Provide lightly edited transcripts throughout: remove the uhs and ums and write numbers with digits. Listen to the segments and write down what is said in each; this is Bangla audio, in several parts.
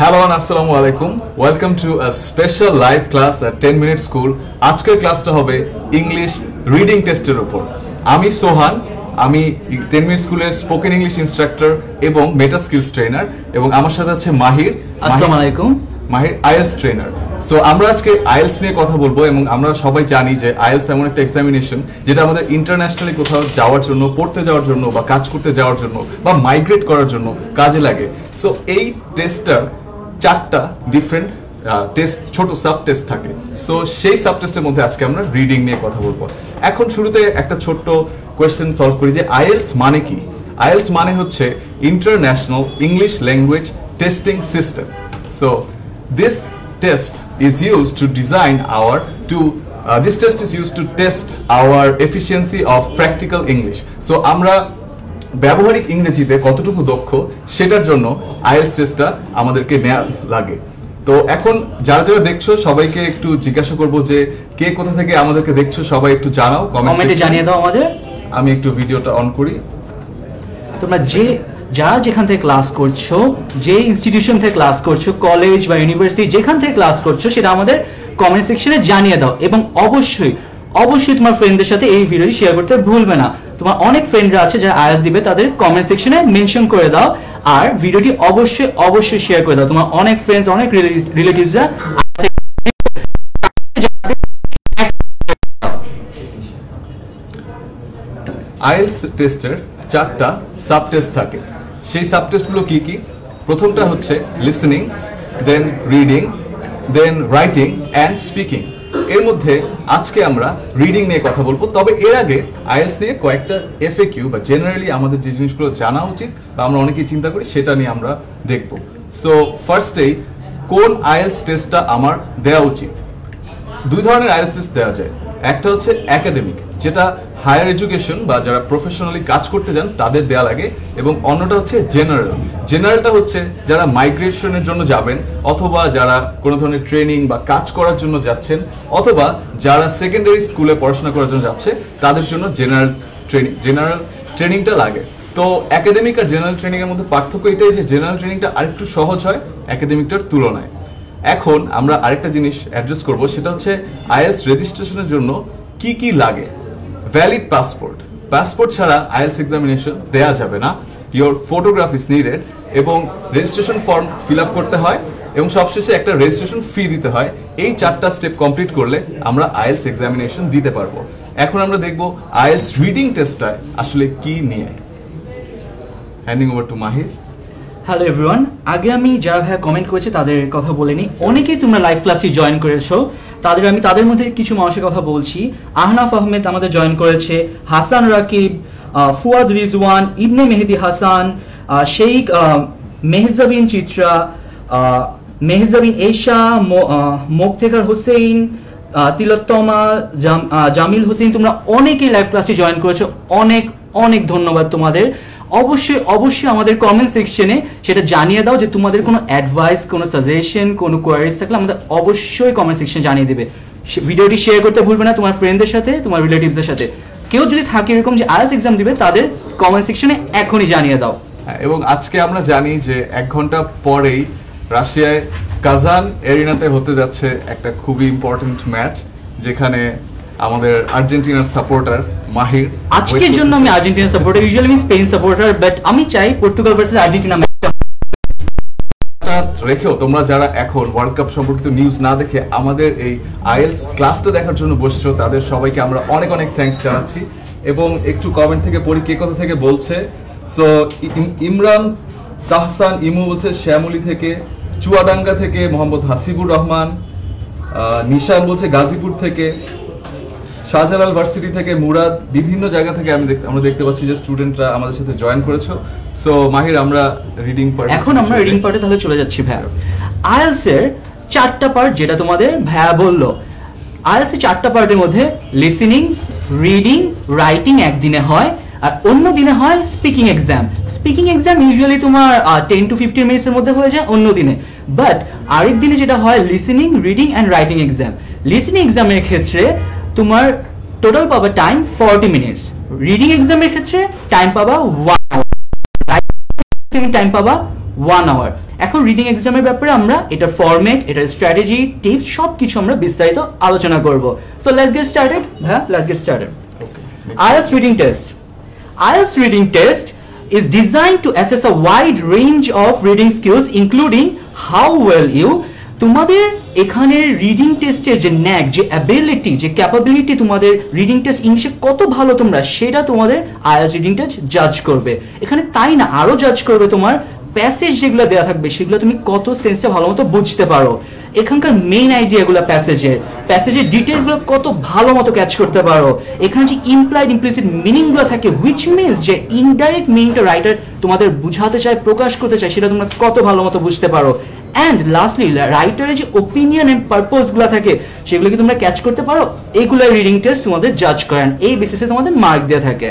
Hello and Assalamu alaikum. Welcome to a special live class at 10 Minute School. আজকের ক্লাসটা হবে ইংলিশ রিডিং টেস্টের উপর। আমি সোহান, আমি 10 Minute স্কুলের স্পোকেন ইংলিশ ইনস্ট্রাক্টর এবং মেটা স্কিলস ট্রেনার, এবং আমার সাথে আছে মাহির। আসসালামু আলাইকুম। মাহির আইএলস ট্রেনার। সো আমরা আজকে আইএলস নিয়ে কথা বলবো, এবং আমরা সবাই জানি যে আইএলস এমন একটা এক্সামিনেশন যেটা আমাদের ইন্টারন্যাশনালি কোথাও যাওয়ার জন্য, পড়তে যাওয়ার জন্য, বা কাজ করতে যাওয়ার জন্য, বা মাইগ্রেট করার জন্য কাজে লাগে। সো এই টেস্টটার 4টা ডিফারেন্ট টেস্ট, ছোট সাব টেস্ট থাকে। সো সেই সাব টেস্টের মধ্যে আজকে আমরা রিডিং নিয়ে কথা বলবো। এখন শুরুতে একটা ছোট্ট কোয়েশ্চেন সলভ করি যে আইএলস মানে কি। আইএলস মানে হচ্ছে international English language testing system. So this test is used to design our this test is used to test our efficiency of practical English. So আমরা ব্যবহারিক ইংরেজিতে কতটুকু দক্ষ সেটার জন্য আইএলস টেস্টটা আমাদেরকে নেওয়া লাগে। তো এখন যারা যারা দেখছো সবাইকে একটু জিজ্ঞাসা করব যে কে কোথা থেকে আমাদেরকে দেখছো, সবাই একটু জানাও, কমেন্টে জানিয়ে দাও আমাদের। আমি একটু ভিডিওটা অন করি। তোমরা যারা যেখান থেকে ক্লাস করছো, যে ইনস্টিটিউশন থেকে ক্লাস করছো, কলেজ বা ইউনিভার্সিটি যেখান থেকে ক্লাস করছো, সেটা আমাদের কমেন্ট সেকশনে জানিয়ে দাও। এবং অবশ্যই অবশ্যই তোমার ফ্রেন্ডদের সাথে এই ভিডিওটি শেয়ার করতে ভুলবে না। তোমার অনেক ফ্রেন্ডরা আছে যারা আইএলস দিবে, তাদের কমেন্ট সেকশনে মেনশন করে দাও, আর ভিডিওটি অবশ্যই অবশ্যই শেয়ার করে দাও। তোমার অনেক ফ্রেন্ডস, অনেক রিলেটিভসরা আইএলস টেস্টের 4টা সাব টেস্ট থাকে। সেই সাব টেস্টগুলো কি কি? প্রথমটা হচ্ছে listening, then reading, then writing and speaking. এর মধ্যে আজকে আমরা রিডিং নিয়ে কথা বলবো। তবে এর আগে আইএলস নিয়ে কয়েকটা এফএকিউ বা জেনারেলি আমাদের যে জিনিসগুলো জানা উচিত বা আমরা অনেকেই চিন্তা করি, সেটা নিয়ে আমরা দেখব। সো ফার্স্টেই কোন আইএলস টেস্টটা আমার দেওয়া উচিত? 2 ধরনের আইএলস টেস্ট দেওয়া যায়। একটা হচ্ছে একাডেমিক, যেটা হায়ার এডুকেশন বা যারা প্রফেশনালি কাজ করতে যান তাদের দেয়া লাগে, এবং অন্যটা হচ্ছে জেনারেল। জেনারেলটা হচ্ছে যারা মাইগ্রেশনের জন্য যাবেন, অথবা যারা কোনো ধরনের ট্রেনিং বা কাজ করার জন্য যাচ্ছেন, অথবা যারা সেকেন্ডারি স্কুলে পড়াশোনা করার জন্য যাচ্ছে, তাদের জন্য জেনারেল ট্রেনিংটা লাগে। তো একাডেমিক আর জেনারেল ট্রেনিং এর মধ্যে পার্থক্য এটাই যে জেনারেল ট্রেনিংটা আরেকটু সহজ হয় একাডেমিকটার তুলনায়। এখন আমরা আরেকটা জিনিস অ্যাড্রেস করব, সেটা হচ্ছে আইএলস রেজিস্ট্রেশনের জন্য কি কি লাগে। ভ্যালিড পাসপোর্ট ছাড়া আইএলস এক্সামিনেশন দেয়া যাবে না। ইওর ফটোগ্রাফ ইজ নিডেড, এবং রেজিস্ট্রেশন ফর্ম ফিল আপ করতে হয়, এবং সবশেষে একটা রেজিস্ট্রেশন ফি দিতে হয়। এই 4টা স্টেপ কমপ্লিট করলে আমরা আইএলস এক্সামিনেশন দিতে পারবো। এখন আমরা দেখব আইএলস রিডিং টেস্টটা আসলে কি নিয়ে। হ্যান্ডিং ওভার টু মাহির। হ্যালো এভরিওয়ান, আগে আমি যারা ভাইয়া কমেন্ট করেছে তাদের কথা বলে নিই। অনেকেই তোমরা লাইভ ক্লাসটি জয়েন করেছো, তাদের মধ্যে কিছু মানুষের কথা বলছি। আহনাফ আহমেদ আমাদের জয়েন করেছে, হাসান রাকিব, ফুয়াদ রিজওয়ান, ইবনে মেহেদি হাসান, শেখ মেহজাবিন চিত্রা, মেহজাবিন এশা, মোক্তেকার হোসেন, তিলোত্তমা, জামিল হোসেন। তোমরা অনেকেই লাইভ ক্লাসটি জয়েন করেছো, অনেক অনেক ধন্যবাদ তোমাদের। অবশ্যই অবশ্যই আমাদের কমেন্ট সেকশনে সেটা জানিয়ে দাও যে তোমাদের কোনো অ্যাডভাইস, কোনো সাজেশন, কোনো কোয়ারিজ থাকলে আমাদের অবশ্যই কমেন্ট সেকশনে জানিয়ে দেবে। ভিডিওটি শেয়ার করতে ভুলবে না তোমার ফ্রেন্ডদের সাথে, তোমার রিলেটিভসদের সাথে। কেউ যদি থাকে এরকম যে আইএলস এক্সাম দিবে, তাদের কমেন্ট সেকশনে এখনই জানিয়ে দাও। এবং আজকে আমরা জানি যে 1 ঘন্টা পরেই রাশিয়ায় কাজান এরিনাতে হতে যাচ্ছে একটা খুবই ইম্পর্টেন্ট ম্যাচ, যেখানে আমাদের আর্জেন্টিনার সাপোর্টার মাহির। আজকের জন্য আমি আর্জেন্টিনা সাপোর্টার, ইউজুয়ালি আমি স্পেন সাপোর্টার, বাট আমি চাই পর্তুগাল ভার্সেস আর্জেন্টিনা ম্যাচটা রেখেও তোমরা যারা এখন ওয়ার্ল্ড কাপ সম্পর্কিত নিউজ না দেখে আমাদের এই আইএলস ক্লাসটা দেখার জন্য বসেছো, তাদের সবাইকে আমরা অনেক অনেক থ্যাঙ্কস জানাচ্ছি। এবং একটু কমেন্ট থেকে পড়ি কে কোথা থেকে বলছে। সো ইমরান তাহসান ইমু বলছে শ্যামলী থেকে, চুয়াডাঙ্গা থেকে মোহাম্মদ হাসিবুর রহমান, নিশান বলছে গাজীপুর থেকে, শাহজালাল ভার্সিটি থেকে মুরাদ, বিভিন্ন জায়গা থেকে আমরা দেখতে পাচ্ছি যে স্টুডেন্টরা আমাদের সাথে জয়েন করেছো। সো মাহির, আমরা রিডিং পার্ট, এখন আমরা রিডিং পার্টে তাহলে চলে যাচ্ছি। ভাইয়া আইএলস এর 4টা পার্ট, যেটা তোমাদের ভাইয়া বললো। আইএলস এর 4টা পার্টের মধ্যে লিসেনিং, রিডিং, রাইটিং একদিনে হয়, আর অন্য দিনে হয় speaking exam. Speaking exam usually তোমার 10 to 15 মিনিটসের মধ্যে হয়ে যায় অন্য দিনে, বাট আরেক দিনে যেটা হয় listening, reading and writing exam. Listening এক্সামের ক্ষেত্রে তোমার টোটাল পাবা টাইম 40 মিনিটস, রিডিং এক্সামের ক্ষেত্রে টাইম পাবা 1 আওয়ার, রাইটিং টাইম পাবা 1 আওয়ার। এখন রিডিং এক্সামের ব্যাপারে আমরা এটার ফরম্যাট, এটার স্ট্র্যাটেজি, টিপস সবকিছু আমরা বিস্তারিত আলোচনা করব। So let's get started. হ্যাঁ, let's get started. IELTS reading test. IELTS reading test is designed to assess a wide range of reading skills including how well you তোমাদের এখানে রিডিং টেস্টের যে ন্যাক, যে অ্যাবিলিটি, যে ক্যাপাবিলিটি, তোমাদের রিডিং টেস্ট ইংলিশে কত ভালো তোমরা, সেটা তোমাদের IELTS রিডিং টেস্ট জাজ করবে। এখানে তাই না, আরো জাজ করবে তোমার প্যাসেজ যেগুলো দেওয়া থাকবে সেগুলো তুমি কত সেন্সটা ভালো মতো বুঝতে পারো, এখানকার মেইন আইডিয়াগুলো প্যাসেজের ডিটেইলসগুলো কত ভালো মতো ক্যাচ করতে পারো, এখানে যে ইমপ্লাইড ইমপ্লিসিট মিনিংগুলো থাকে, হুইচ মিনস যে ইনডাইরেক্ট মিনিংটা রাইটার তোমাদের বুঝাতে চায়, প্রকাশ করতে চায়, সেটা তোমরা কত ভালো মতো বুঝতে পারো। অ্যান্ড লাস্টলি রাইটারের যে ওপিনিয়ন এন্ড পারপোজগুলো থাকে সেগুলো কি তোমরা ক্যাচ করতে পারো, এইগুলো রিডিং টেস্ট তোমাদের জাজ করেন, এই বেসিসে তোমাদের মার্ক দেওয়া থাকে।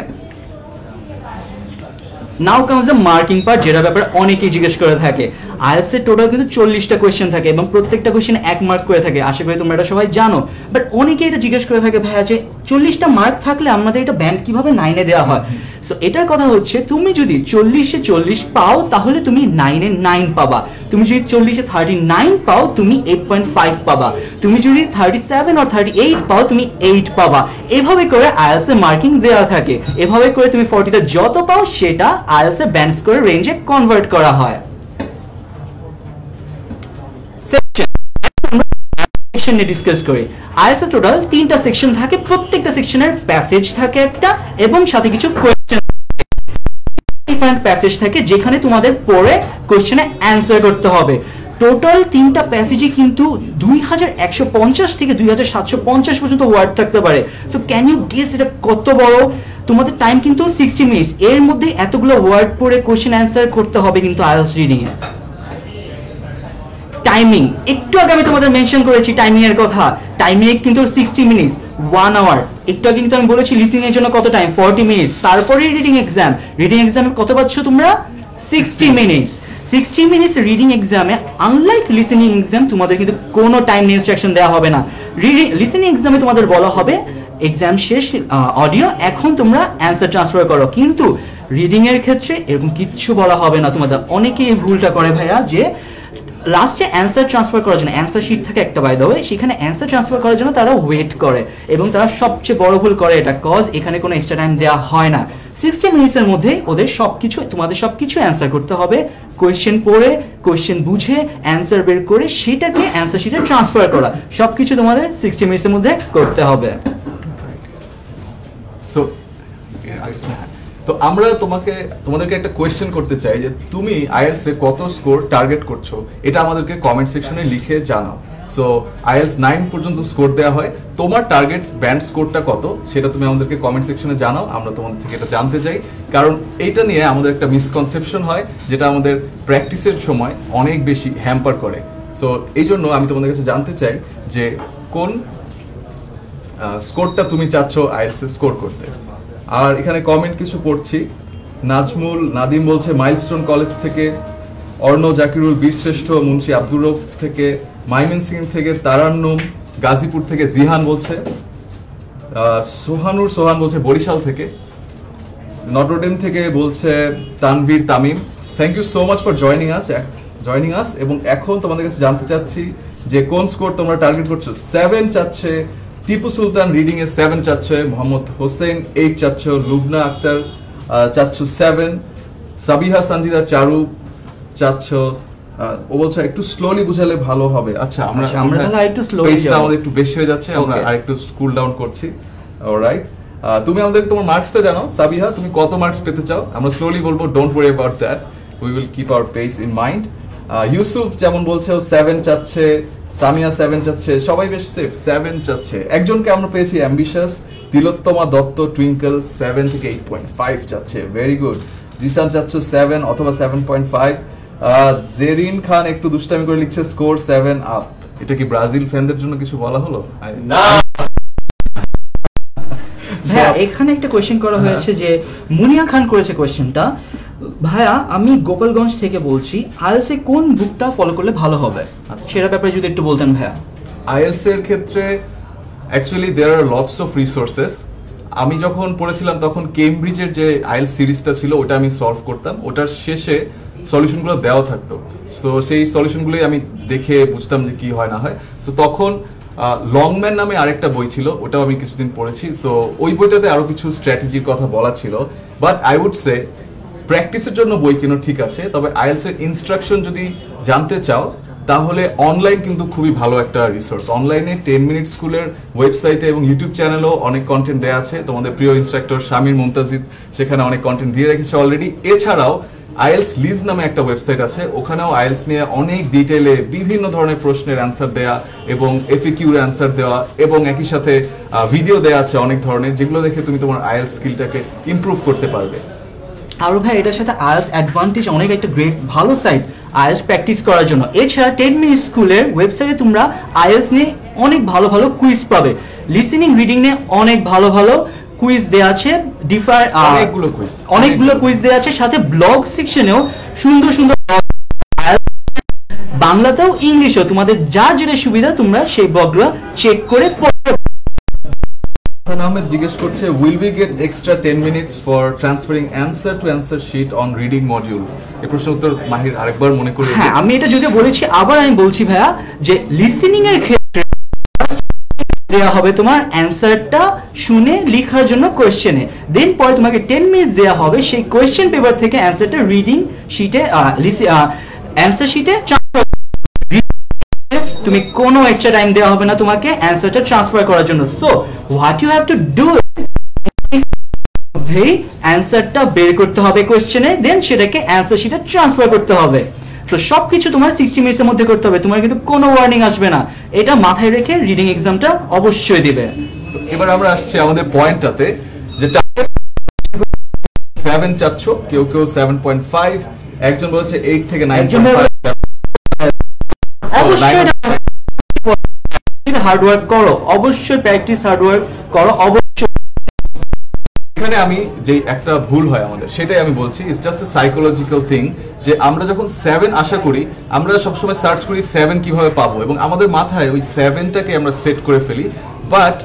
নাও কামস দ্য মার্কিং পার্ট, যেটা ব্যাপারে অনেকেই জিজ্ঞেস করে থাকে। IELTS এর টোটাল কিন্তু 40টা কোয়েশ্চেন থাকে এবং প্রত্যেকটা কোয়েশ্চেন 1 মার্ক করে থাকে, আশা করি তোমরা এটা সবাই জানো। বাট অনেকে এটা জিজ্ঞেস করে থাকে, ভাইয়া যে 40টা মার্ক থাকলে আমাদের এটা ব্যান্ড কিভাবে 9-এ দেওয়া হয়? সো এটার কথা হচ্ছে, তুমি যদি 40-এ 40 পাও তাহলে তুমি 9-এ 9 পাবা, তুমি যদি 40-এ 39 পাও তুমি 8.5 পাবা, তুমি যদি 37 or 38 পাও তুমি 8 পাবা। এভাবে করে IELTS এ মার্কিং দেওয়া থাকে, এভাবে করে তুমি 40তে যত পাও সেটা IELTS এ ব্যান্ড স্কোর রেঞ্জে কনভার্ট করা হয়। সেকশন নিয়ে ডিসকাস করি। IELTS এর টোটাল 3টা সেকশন থাকে, প্রত্যেকটা সেকশনের প্যাসেজ থাকে একটা এবং সাথে কিছু কোয়েশ্চেন, ডিফারেন্ট প্যাসেজ থাকে যেখানে তোমাদের পড়ে কোশ্চেনে অ্যানসার করতে হবে। টোটাল 3টা প্যাসেজে কিন্তু 2150 থেকে 2750 পর্যন্ত ওয়ার্ড থাকতে পারে। সো ক্যান ইউ গেস এটা কত বড়? তোমাদের টাইম কিন্তু 60 মিনিটস, এর মধ্যে এতগুলো ওয়ার্ড পড়ে কোশ্চেন অ্যানসার করতে হবে কিন্তু IELTS রিডিং এ। টাইমিং একটু আগে আমি তোমাদের মেনশন করেছি টাইমিং এর কথা, টাইমিং কিন্তু 60 মিনিটস, 1 আওয়ার। একটু আগে কিন্তু আমি বলেছি লিসনিং এর জন্য কত টাইম, 40 মিনিটস, তারপরে রিডিং এক্সামে কত পাচ্ছ তোমরা, 60 মিনিটস। 60 মিনিটস রিডিং এক্সামে আনলাইক লিসনিং এক্সাম তোমাদের কিন্তু কোনো টাইম ইনস্ট্রাকশন দেওয়া হবে না। লিসনিং এক্সামে তোমাদের বলা হবে এক্সাম শেষ, অডিও, এখন তোমরা অ্যানসার ট্রান্সফার করো, কিন্তু রিডিং এর ক্ষেত্রে এরকম কিচ্ছু বলা হবে না তোমাদের। অনেকে এই ভুলটা করে ভাইয়া, যে লাস্টে অ্যান্সার ট্রান্সফার করার জন্য, অ্যান্সার শিট থাকে একটা বাই দ্য ওয়ে, সেখানে অ্যান্সার ট্রান্সফার করার জন্য তারা ওয়েট করে এবং তারা সবচেয়ে বড় ভুল করে এটা, কজ এখানে কোনো এক্সট্রা টাইম দেওয়া হয় না। 60 মিনিটসের মধ্যে ওদের সবকিছু, তোমাদের সবকিছু অ্যান্সার করতে হবে, কোয়েশ্চেন পড়ে, কোয়েশ্চেন বুঝে, অ্যান্সার বের করে সেটাকে অ্যান্সার শিটে ট্রান্সফার করা, সবকিছু তোমাদের 60 মিনিটসের মধ্যে করতে হবে। সো তো আমরা তোমাদেরকে একটা কোয়েশ্চেন করতে চাই যে তুমি IELTS এ কত স্কোর টার্গেট করছো, এটা আমাদেরকে কমেন্ট সেকশনে লিখে জানাও। সো IELTS 9 পর্যন্ত স্কোর দেওয়া হয়, তোমার টার্গেট ব্যান্ড স্কোরটা কত সেটা তুমি আমাদেরকে কমেন্ট সেকশনে জানাও, আমরা তোমাদের থেকে এটা জানতে চাই। কারণ এইটা নিয়ে আমাদের একটা মিসকনসেপশন হয় যেটা আমাদের প্র্যাকটিসের সময় অনেক বেশি হ্যাম্পার করে। সো এই জন্য আমি তোমাদের কাছে জানতে চাই যে কোন স্কোরটা তুমি চাচ্ছ IELTS এ স্কোর করতে। আর এখানে কমেন্ট কিছু পড়ছি। নাজমুল নাদিম বলছে মাইলস্টোন কলেজ থেকে, অর্ণ জাকিরুল বীরশ্রেষ্ঠ মুন্সি আব্দুর রউফ থেকে, মাইমেনসিং থেকে তারান্নুম, গাজীপুর থেকে জিহান বলছে, সোহান বলছে বরিশাল থেকে, নটরডেম থেকে বলছে Tanvir Tamim. Thank you so much for joining us. এবং এখন তোমাদের কাছে জানতে চাচ্ছি যে কোন স্কোর তোমরা টার্গেট করছো। 7 চাচ্ছে টিপু সুলতান, রিডিং এ 7 চাচ্ছে মোহাম্মদ হোসেন, 8 চাচ্ছ লুবনা আক্তার, চাচ্ছ 7, সাবিহা সঞ্জিদা চারু চাচ্ছ, ও বলছে একটু স্লোলি বুঝালে ভালো হবে। আচ্ছা, আমরা তাহলে একটু স্লোলি, পেসটা আমাদের একটু বেশি হয়ে যাচ্ছে, আমরা আরেকটু স্কুল ডাউন করছি। অলরাইট, তুমি আমাদের তোমার মার্কসটা জানাও। সাবিহা, তুমি কত মার্কস পেতে চাও? আমরা স্লোলি বলবো, don't worry about that, we will keep our pace in mind. Yusuf যেমন বলছে 7 চাচ্ছে, সামিয়া 7 চাচ্ছে, সবাই বেশ সেফ, 7 চাচ্ছে। একজনকে আমরা পেয়েছি অ্যাম্বিশাস, তিলোত্তমা দত্ত টুইঙ্কল 7 থেকে 8.5 চাচ্ছে, ভেরি গুড। জিসান চাচ্ছে 7 অথবা 7.5। জেরিন খান একটু দুষ্টামি করে লিখছে স্কোর 7 আপ। এটা কি ব্রাজিল ফ্যানদের জন্য কিছু বলা হলো না? ভাইয়া এখানে একটা কোয়েশ্চেন করা হয়েছে যে মুনিয়া খান করেছে কোয়েশ্চেনটা। ভাইয়া আমি গোপালগঞ্জ থেকে বলছি, IELTS এ কোন বুকটা ফলো করলে ভালো হবে সেটা ব্যাপারে যদি একটু বলতেন ভাইয়া। IELTS এর ক্ষেত্রে actually there are lots of resources. আমি যখন পড়েছিলাম তখন কেমব্রিজের যে IELTS সিরিজটা ছিল ওটা আমি সলভ করতাম, ওটার শেষে সলিউশনগুলো দেওয়া থাকতো। সো সেই সলিউশনগুলোই আমি দেখে বুঝতাম যে কি হয় না হয়। সো তখন লংম্যান নামে আরেকটা বই ছিল, ওটাও আমি কিছুদিন পড়েছি। তো ওই বইটাতে আরো কিছু স্ট্র্যাটেজির কথা বলা ছিল, বাট আই উড সে প্র্যাকটিসের জন্য বই কেন ঠিক আছে, তবে আইএলস এর ইনস্ট্রাকশন যদি জানতে চাও তাহলে অনলাইন কিন্তু খুবই ভালো একটা রিসোর্স। অনলাইনে 10 মিনিট স্কুলের ওয়েবসাইটে এবং ইউটিউব চ্যানেলেও অনেক কন্টেন্ট দেওয়া আছে। তোমাদের প্রিয় ইনস্ট্রাক্টর শামির মুমতাজিদ সেখানে অনেক কন্টেন্ট দিয়ে রেখেছে অলরেডি। এছাড়াও আইএলস লিজ নামে একটা ওয়েবসাইট আছে, ওখানেও আইএলস নিয়ে অনেক ডিটেইলে বিভিন্ন ধরনের প্রশ্নের অ্যান্সার দেয়া এবং এফএকিউ এর অ্যান্সার দেওয়া এবং একই সাথে ভিডিও দেয়া আছে অনেক ধরনের, যেগুলো দেখে তুমি তোমার আইএলস স্কিলটাকে ইমপ্রুভ করতে পারবে। আরো ভাই এটার সাথে আইএলস অ্যাডভান্টেজ অনেক একটা গ্রেট ভালো সাইট আইএলস প্র্যাকটিস করার জন্য। এছাড়া 10 মিনিট স্কুলের ওয়েবসাইটে তোমরা আইএলস নিয়ে অনেক ভালো ভালো কুইজ পাবে, লিসেনিং রিডিং নিয়ে অনেক ভালো ভালো কুইজ দেয়া আছে, অনেকগুলো কুইজ দেয়া আছে, সাথে ব্লগ সেকশনেও সুন্দর সুন্দর বাংলাতেও ইংলিশেও তোমাদের যার যেটা সুবিধা তোমরা সেই ব্লগগুলো চেক করে পড়তে। হাসান আহমেদ জিজ্ঞেস করছে, will we get extra 10 minutes for transferring answer to answer sheet on reading module? এই প্রশ্নের উত্তর মাহির আরেকবার মনে করে। হ্যাঁ, আমি এটা যদিও বলেছি, আবার আমি বলছি ভাইয়া যে লিসেনিং এর ক্ষেত্রে দেয়া হবে তোমার অ্যানসারটা শুনে লেখার জন্য কোশ্চেনে, দেন পরে তোমাকে 10 মিনিট দেয়া হবে সেই কোশ্চেন পেপার থেকে অ্যানসারটা রিডিং শিটে অ্যানসার শিটে তুমি কোনো এক্সট্রা টাইম দেওয়া হবে না তোমাকে অ্যানসারটা ট্রান্সফার করার জন্য। So what you have to do অ্যানসারটা বের করতে হবে কোশ্চেনে, দেন সেটাকে অ্যানসার শিটে ট্রান্সফার করতে হবে। তো সবকিছু তোমার 60 মিনিটের মধ্যে করতে হবে, তোমার কিন্তু কোনো ওয়ার্নিং আসবে না। এটা মাথায় রেখে রিডিং এক্সামটা অবশ্যই দিবে। এবার আমরা আসছি আমাদের পয়েন্টটাতে, যে 7 চাচ্ছ, কেউ কেউ 7.5, একজন বলেছে 8 থেকে 9.5। অবশ্যই হার্ড ওয়ার্ক করো, অবশ্যই প্র্যাকটিস হার্ড ওয়ার্ক করো অবশ্যই। এখানে আমি যে একটা ভুল হয় আমাদের, সেটাই আমি বলছি, it's just a psychological thing, যে আমরা যখন 7 আশা করি, আমরা সবসময় সার্চ করি 7 কিভাবে পাবো, এবং আমাদের মাথায় ওই 7টাকে আমরা সেট করে ফেলি। বাট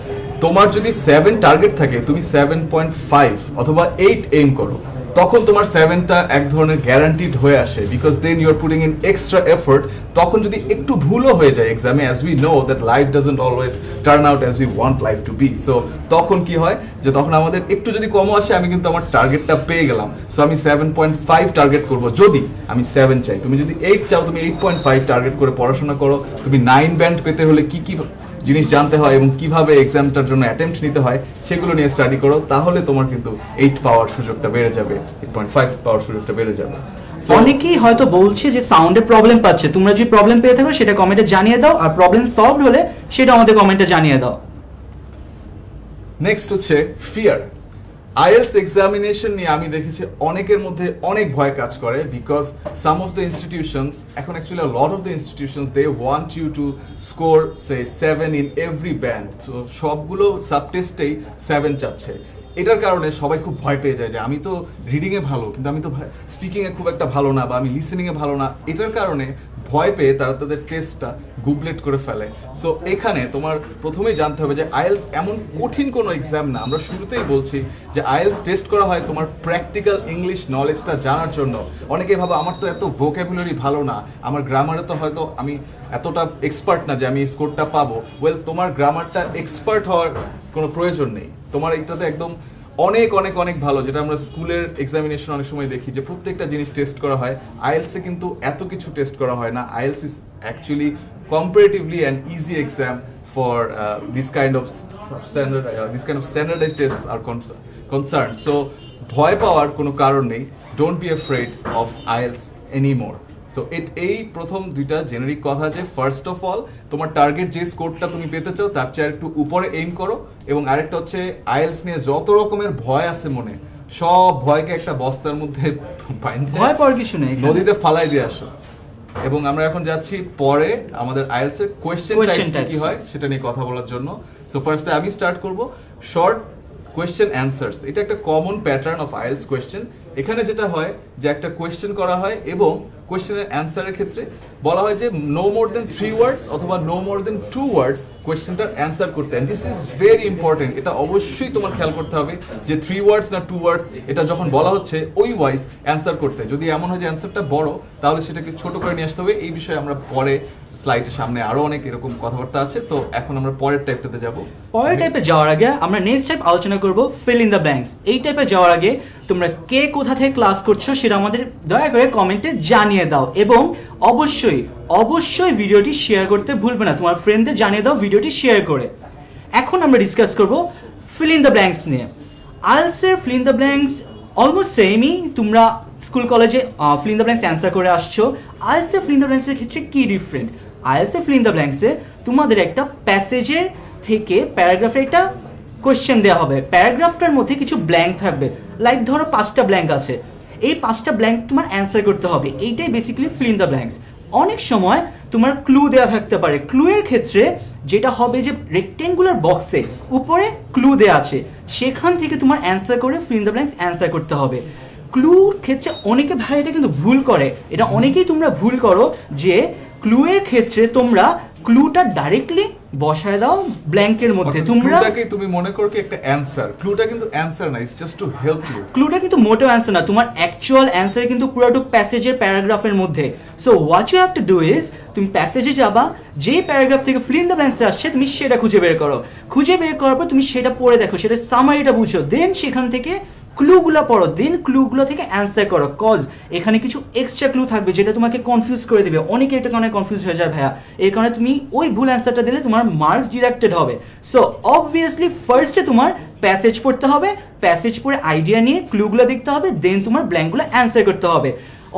তোমার যদি 7 টার্গেট থাকে, তুমি 7.5 অথবা 8 এইম করো, তখন তোমার 7টা এক ধরনের গ্যারান্টিড হয়ে আসে, because then you are putting in extra effort. তখন যদি একটু ভুলও হয়ে যায় এক্সামে, as we know that life doesn't always turn out as we want life to be, so তখন কি হয় যে তখন আমাদের একটু যদি কমও আসে, আমি কিন্তু আমার টার্গেটটা পেয়ে গেলাম, সো আমি 7.5 টার্গেট করব। যদি আমি 7 চাই, তুমি যদি 8 চাও, তুমি 8.5 টার্গেট করে পড়াশোনা করো। তুমি 9 ব্যান্ড পেতে হলে কি কি জিনিস জানতে হয় এবং কিভাবে এক্সামটার জন্য অ্যাটেম্পট নিতে হয় সেগুলো নিয়ে স্টাডি করো, তাহলে তোমার কিন্তু 8 পাওয়ার সুযোগটা বেড়ে যাবে, 8.5 পাওয়ার সুযোগটা বেড়ে যাবে। অনেকেই হয়তো বলছে যে সাউন্ডে প্রবলেম পাচ্ছে, তোমরা যদি প্রবলেম পেয়ে থাকো সেটা কমেন্টে জানিয়ে দাও, আর প্রবলেম সলভ হলে সেটা আমাদের কমেন্টে জানিয়ে দাও। নেক্সট হচ্ছে ফিয়ার। আইএলস এক্সামিনেশন নিয়ে আমি দেখেছি অনেকের মধ্যে অনেক ভয় কাজ করে, because some of the institutions, এখন actually lot of the institutions they want you to score say 7 in every band. So সবগুলো সাবটেস্টেই 7 চাচ্ছে। এটার কারণে সবাই খুব ভয় পেয়ে যায় যে আমি তো রিডিংয়ে ভালো, কিন্তু আমি তো স্পিকিংয়ে খুব একটা ভালো না, বা আমি লিসেনিংয়ে ভালো না। এটার কারণে ভয় পেয়ে তারা তাদের টেস্টটা গুবলেট করে ফেলে। সো এখানে তোমার প্রথমেই জানতে হবে যে আইএলস এমন কঠিন কোনো এক্সাম না। আমরা শুরুতেই বলছি যে আইএলস টেস্ট করা হয় তোমার প্র্যাকটিক্যাল ইংলিশ নলেজটা জানার জন্য। অনেকেই ভাবে আমার তো এত ভোকাবুলারি ভালো না, আমার গ্রামারে তো হয়তো আমি এতটা এক্সপার্ট না যে আমি স্কোরটা পাবো। ওয়েল, তোমার গ্রামারটা এক্সপার্ট হওয়ার কোনো প্রয়োজন নেই, তোমার এইটাতে একদম অনেক অনেক অনেক ভালো। যেটা আমরা স্কুলের এক্সামিনেশন অনেক সময় দেখি যে প্রত্যেকটা জিনিস টেস্ট করা হয়, আইএলসে কিন্তু এত কিছু টেস্ট করা হয় না। IELTS is actually comparatively an easy exam for this kind of standardized tests are concerned. So ভয় পাওয়ার কোনো কারণ নেই, don't be afraid of IELTS anymore. So এই প্রথম দুইটা জেনারিক কথা, যে ফার্স্ট অফ অল তোমার টার্গেট যে স্কোরটা তুমি পেতে চাও তার চেয়ে একটু উপরে এইম করো, এবং আরেকটা হচ্ছে আইএলস নিয়ে যত রকমের ভয় আছে মনে, সব ভয়কে একটা বস্তার মধ্যে ভয় পাওয়ার কিছু নেই, নদীতে ফালাই দিয়ে আসো। এবং আমরা এখন যাচ্ছি পরে আমাদের আইএলস এর কোয়েশ্চেন টাইপস কি হয় সেটা নিয়ে কথা বলার জন্য। সো ফার্স্টে আমি স্টার্ট করব শর্ট কোয়েশ্চেন অ্যানসার্স। এটা একটা common pattern of IELTS question. এখানে যেটা হয় যে একটা কোয়েশ্চেন করা হয় এবং কোয়েশ্চেনের অ্যান্সারের ক্ষেত্রে বলা হয় যে নো মোর দেন 3 ওয়ার্ডস অথবা নো মোর দেন 2 ওয়ার্ডস কোয়েশ্চেনটার অ্যান্সার করতে। And this is very important, এটা অবশ্যই তোমার খেয়াল করতে হবে যে 3 ওয়ার্ডস না 2 ওয়ার্ডস, এটা যখন বলা হচ্ছে ওই ওয়াইজ অ্যান্সার করতে। যদি এমন হয় যে অ্যান্সারটা বড়, তাহলে সেটাকে ছোট করে নিয়ে আসতে হবে। এই বিষয়ে আমরা পরে স্লাইডের সামনে আরো অনেক এরকম কথাবার্তা আছে। সো এখন আমরা পরের টাইপটাতে যাব। পরের টাইপে যাওয়ার আগে আমরা নেক্সট টাইপ আলোচনা করব ফিল ইন দ্য ব্ল্যাঙ্কস। এই টাইপে যাওয়ার আগে তোমরা কে কোথা থেকে ক্লাস করছো সেটা আমাদের দয়া করে কমেন্টে জানিয়ে দাও, এবং অবশ্যই অবশ্যই ভিডিওটি শেয়ার করতে ভুলবে না, তোমার ফ্রেন্ডদের জানিয়ে দাও ভিডিওটি শেয়ার করে। এখন আমরা ডিসকাস করব ফিল ইন দ্য ব্ল্যাঙ্কস নিয়ে। IELTS fill in the blanks almost সেমই, তোমরা স্কুল কলেজে fill in the blanks answer করে আসছো। আইএলটিএস ফিল ইন দ্য ব্ল্যাঙ্কসের ক্ষেত্রে কি different? IELTS fill in the ব্ল্যাঙ্কসে তোমাদের একটা প্যাসেজের থেকে প্যারাগ্রাফে একটা কোয়েশ্চেন দেওয়া হবে, প্যারাগ্রাফটার মধ্যে কিছু ব্ল্যাঙ্ক থাকবে, লাইক ধরো 5টা ব্ল্যাঙ্ক আছে, এই 5টা ব্ল্যাঙ্ক তোমার অ্যান্সার করতে হবে। এইটাই basically feel in the blanks. অনেক সময় তোমার ক্লু দেওয়া থাকতে পারে, ক্লু এর ক্ষেত্রে যেটা হবে যে রেক্টেঙ্গুলার বক্সে উপরে ক্লু দেওয়া আছে, সেখান থেকে তোমার অ্যান্সার করে feel in the blanks answer করতে হবে। ক্লুর ক্ষেত্রে অনেকে ভাই এটা কিন্তু ভুল করে, এটা অনেকেই তোমরা ভুল করো যে ক্লু এর ক্ষেত্রে তোমরা ক্লুটা ডাইরেক্টলি বসায় দাও ব্ল্যাঙ্কের মধ্যে। ক্লুটাকে তুমি মনে করো কি একটা অ্যানসার, ক্লুটা কিন্তু অ্যানসার না, it's just to help you. ক্লুটা কিন্তু মোটেও অ্যানসার না, তোমার অ্যাকচুয়াল অ্যানসার কিন্তু পুরোটুক প্যাসেজের প্যারাগ্রাফের মধ্যে। So what you have to do is, তুমি প্যাসেজে যাবা, যে প্যারাগ্রাফ থেকে ফিল ইন দ্য ব্ল্যাঙ্কস আসছে তুমি সেটা খুঁজে বের করো, খুঁজে বের করার পর তুমি সেটা পড়ে দেখো, সেটা সামারিটা বুঝো, দেন সেখান থেকে ক্লুগুলো পড়ো, দেন ক্লুগুলো থেকে অ্যান্সার করো। কজ এখানে কিছু এক্সট্রা ক্লু থাকবে যেটা তোমাকে কনফিউজ করে দিবে, অনেকে এটা কারণে কনফিউজ হয়ে যায় ভাইয়া, এর কারণে তুমি ওই ভুল অ্যান্সারটা দিলে তোমার মার্কস ডিডাক্টেড হবে। সো অবভিয়াসলি ফার্স্টে তোমার প্যাসেজ পড়তে হবে, প্যাসেজ পড়ে আইডিয়া নিয়ে ক্লুগুলো দেখতে হবে, দেন তোমার ব্ল্যাঙ্কগুলো অ্যান্সার করতে হবে।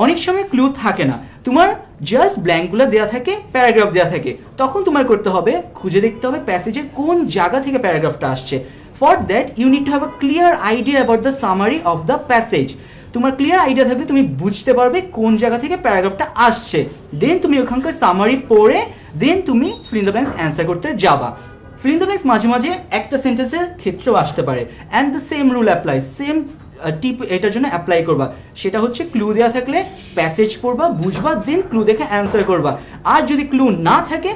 অনেক সময় ক্লু থাকে না, তোমার জাস্ট ব্ল্যাঙ্কগুলো দেওয়া থাকে, প্যারাগ্রাফ দেওয়া থাকে, তখন তোমার করতে হবে খুঁজে দেখতে হবে প্যাসেজের কোন জায়গা থেকে প্যারাগ্রাফটা আসছে। For that you need to have a clear idea about the summary of the passage. তোমার ক্লিয়ার আইডিয়া থাকবে, তুমি বুঝতে পারবে কোন জায়গা থেকে প্যারাগ্রাফটা আসছে, দেন তুমি ওখানকার সামারি পড়ে দেন তুমি feel in the blanks answer করতে যাবা। ফিল ইন দ্য ব্ল্যাঙ্কস মাঝে মাঝে একটা সেন্টেন্সের ক্ষেত্রেও আসতে পারে, and the same rule apply, same tip এটার জন্য অ্যাপ্লাই করবা। সেটা হচ্ছে ক্লু দেওয়া থাকলে প্যাসেজ পড়বা, বুঝবা, দেন ক্লু দেখে অ্যান্সার করবা। আর যদি ক্লু না থাকে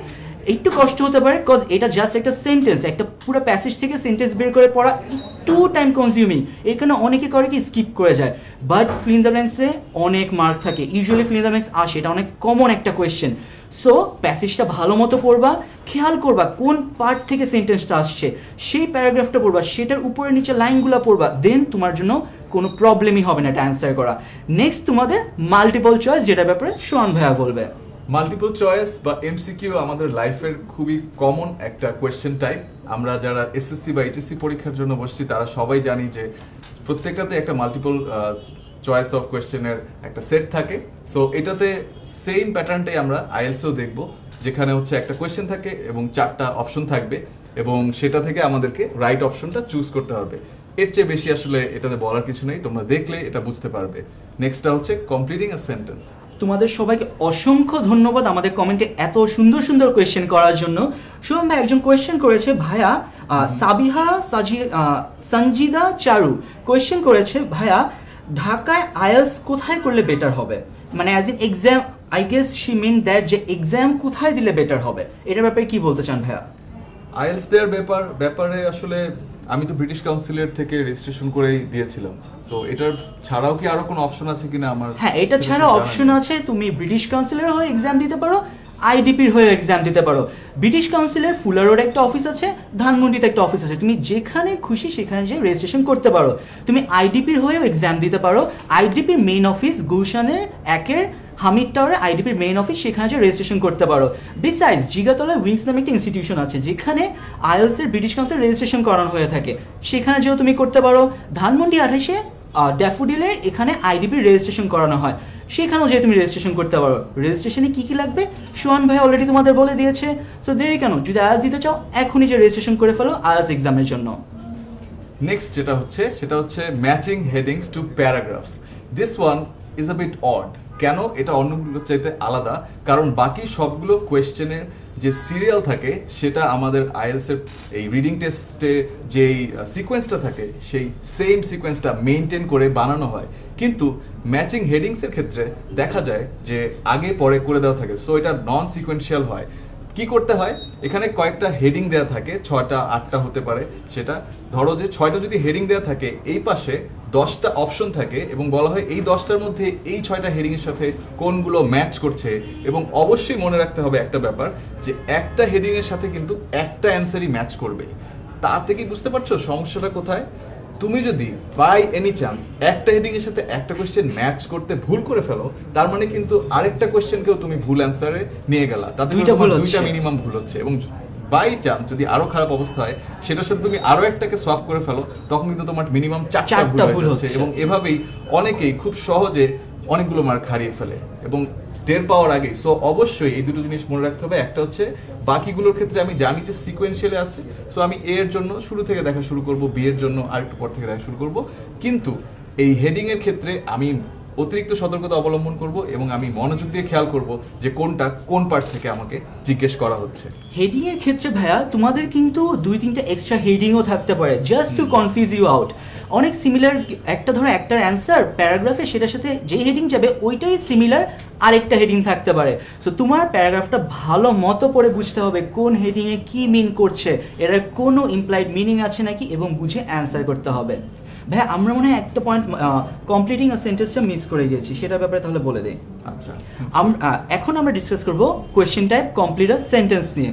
একটু কষ্ট হতে পারে, কজ এটা জাস্ট একটা সেন্টেন্স, একটা পুরো প্যাসেজ থেকে সেন্টেন্স বের করে পড়া একটু টাইম কনজিউমিং, এই কারণে অনেকে করে কি স্কিপ করে যায়। বাট ফিল ইন দ্য ব্ল্যাঙ্কসে অনেক মার্ক থাকে, usually feel in the blanks আসে, এটা অনেক কমন একটা কোয়েশ্চেন। সো প্যাসেজটা ভালো মতো পড়বা, খেয়াল করবা কোন পার্ট থেকে সেন্টেন্সটা আসছে, সেই প্যারাগ্রাফটা পড়বা, সেটার উপরে নিচে লাইনগুলো পড়বা, দেন তোমার জন্য কোনো প্রবলেমই হবে না এটা অ্যান্সার করা। নেক্সট তোমাদের মাল্টিপল চয়েস, যেটার ব্যাপারে সোহান ভাইয়া বলবে। মাল্টিপল চয়েস বা এমসিকিউ আমাদের লাইফের খুবই কমন একটা কোয়েশ্চেন টাইপ। আমরা যারা এসএসসি বা এইচএসসি পরীক্ষার জন্য বসছি তারা সবাই জানি যে প্রত্যেকটাতে একটা মাল্টিপল চয়েস অফ কোয়েশ্চেনের একটা সেট থাকে। সো এটাতে সেম প্যাটার্নটাই আমরা আইএলটিএসেও দেখব, যেখানে হচ্ছে একটা কোয়েশ্চেন থাকে এবং 4টা অপশন থাকবে, এবং সেটা থেকে আমাদেরকে রাইট অপশনটা চুজ করতে হবে। এর চেয়ে বেশি আসলে এটাতে বলার কিছু নেই, তোমরা দেখলে এটা বুঝতে পারবে। নেক্সটটা হচ্ছে কমপ্লিটিং আ সেন্টেন্স। তোমাদের সবাইকে অসংখ্য ধন্যবাদ আমাদের কমেন্টে এত সুন্দর সুন্দর কোয়েশ্চেন করার জন্য। শুভম ভাই একজন কোয়েশ্চেন করেছে, ভাইয়া সাবিহা সঞ্জিদা চারু কোয়েশ্চেন করেছে, ভাইয়া ঢাকায় আইএলটিএস কোথায় করলে বেটার হবে, মানে as in exam, I guess she mean that যে এক্সাম কোথায় দিলে বেটার হবে, এটার ব্যাপারে কি বলতে চান ভাইয়া? আইএলটিএস দেওয়ার ব্যাপারে আসলে আমি তো ব্রিটিশ কাউন্সিলের থেকে রেজিস্ট্রেশন করেই দিয়েছিলাম। সো এটার ছাড়াও কি আরো কোনো অপশন আছে কিনা আমার? হ্যাঁ, এটা ছাড়া অপশন আছে, তুমি ব্রিটিশ কাউন্সিলের হয়ে এক্সাম দিতে পারো, আইডিপির হয়ে এক্সাম দিতে পারো। ব্রিটিশ কাউন্সিলের ফুলার রোডে একটা অফিস আছে, ধানমন্ডিতে একটা অফিস আছে, তুমি যেখানে খুশি সেখানে যে রেজিস্ট্রেশন করতে পারো। তুমি আইডিপির হয়েও এক্সাম দিতে পারো, আইডিপির মেইন অফিস গুলশানের 1-এর হামিদ টাওয়ারে আইডিপির মেইন অফিস, সেখানে যে রেজিস্ট্রেশন করতে পারো। বিসাইডস জিগাতলায় উইংস নামে একটা ইনস্টিটিউশন আছে যেখানে আইএলটিএস এর ব্রিটিশ কাউন্সিল রেজিস্ট্রেশন করানো হয়ে থাকে, সেখানে যেও তুমি করতে পারো। ধানমন্ডি 28-এ ড্যাফোডিলের এখানে আইডিপির রেজিস্ট্রেশন করানো হয়, সেখানেও যে তুমি রেজিস্ট্রেশন করতে পারো। রেজিস্ট্রেশনে কি কি লাগবে সোহান ভাই অলরেডি তোমাদের বলে দিয়েছে, সো দেরি কেন, যদি আইএলটিএস দিতে চাও এখনই যে রেজিস্ট্রেশন করে ফেলো আইএলটিএস এক্সামের জন্য। নেক্সট যেটা হচ্ছে সেটা হচ্ছে matching headings to paragraphs. This one is a bit odd. কেন এটা অন্যগুলোর চাইতে আলাদা? কারণ বাকি সবগুলো কোয়েশ্চেনের যে সিরিয়াল থাকে সেটা আমাদের আইএলটিএস এর এই রিডিং টেস্টে যেই সিকোয়েন্সটা থাকে সেই সেম সিকোয়েন্সটা মেনটেন করে বানানো হয়, কিন্তু ম্যাচিং হেডিংস এর ক্ষেত্রে দেখা যায় যে আগে পরে করে দেওয়া থাকে, সো এটা নন সিকোয়েন্সিয়াল হয়। কি করতে হয়, এখানে কয়েকটা হেডিং দেওয়া থাকে, 6টা 8টা হতে পারে, সেটা ধরো যে 6টা যদি হেডিং দেওয়া থাকে, এই পাশে 10টা অপশন থাকে এবং বলা হয় এই 10টার মধ্যে এই 6টা হেডিং এর সাথে কোনগুলো ম্যাচ করছে। এবং অবশ্যই মনে রাখতে হবে একটা ব্যাপার, যে একটা হেডিং এর সাথে কিন্তু একটা অ্যান্সারই ম্যাচ করবে। তাতে কি বুঝতে পারছো সমস্যাটা কোথায়? তুমি যদি বাই এনি চান্স একটা হেডিং এর সাথে একটা কোশ্চেন ম্যাচ করতে ভুল করে ফেলো, তার মানে কিন্তু আরেকটা কোশ্চেনকেও তুমি ভুল অ্যান্সারে নিয়ে গেলা, তাতে দুইটা মিনিমাম ভুল হচ্ছে। এবং বাই চান্স যদি আরো খারাপ অবস্থা হয়, সেটার সাথে তুমি আরো একটাকে সোয়াপ করে ফেলো, তখন কিন্তু তোমার মিনিমাম 4টা ভুল হচ্ছে। এবং এভাবেই অনেকেই খুব সহজে অনেকগুলো মার্ক হারিয়ে ফেলে এবং টের পাওয়ার আগেই। সো অবশ্যই এই দুটো জিনিস মনে রাখতে হবে। একটা হচ্ছে বাকিগুলোর ক্ষেত্রে আমি জানি যে সিকোয়েন্সিয়ালি আছে, সো আমি এ এর জন্য শুরু থেকে দেখা শুরু করব, বি এর জন্য আরেকটু পর থেকে দেখা শুরু করব, কিন্তু এই হেডিং এর ক্ষেত্রে আমি অতিরিক্ত সতর্কতা অবলম্বন করব এবং আমি মনোযোগ দিয়ে খেয়াল করব যে কোনটা কোন পার্ট থেকে আমাকে জিজ্ঞেস করা হচ্ছে। হেডিং এর ক্ষেত্রে ভাইয়া তোমাদের কিন্তু 2-3টা এক্সট্রা হেডিংও থাকতে পারে, just to confuse you out. অনেক সিমিলার একটা ধরো একটার অ্যান্সার প্যারাগ্রাফে সেটার সাথে যেই হেডিং যাবে ওইটাই সিমিলার আরেকটা হেডিং থাকতে পারে। সো তোমার প্যারাগ্রাফটা ভালো মতো পড়ে বুঝতে হবে কোন হেডিংয়ে কি মিন করছে, এর কোনো ইমপ্লাইড মিনিং আছে নাকি, এবং বুঝে অ্যান্সার করতে হবে। ভাই আমরা মনে হয় একটা পয়েন্ট কমপ্লিটিং আ সেন্টেন্সটা মিস করে গিয়েছি, সেটার ব্যাপারে তাহলে বলে দেই। আচ্ছা, এখন আমরা ডিসকাস করব question type complete a sentence নিয়ে।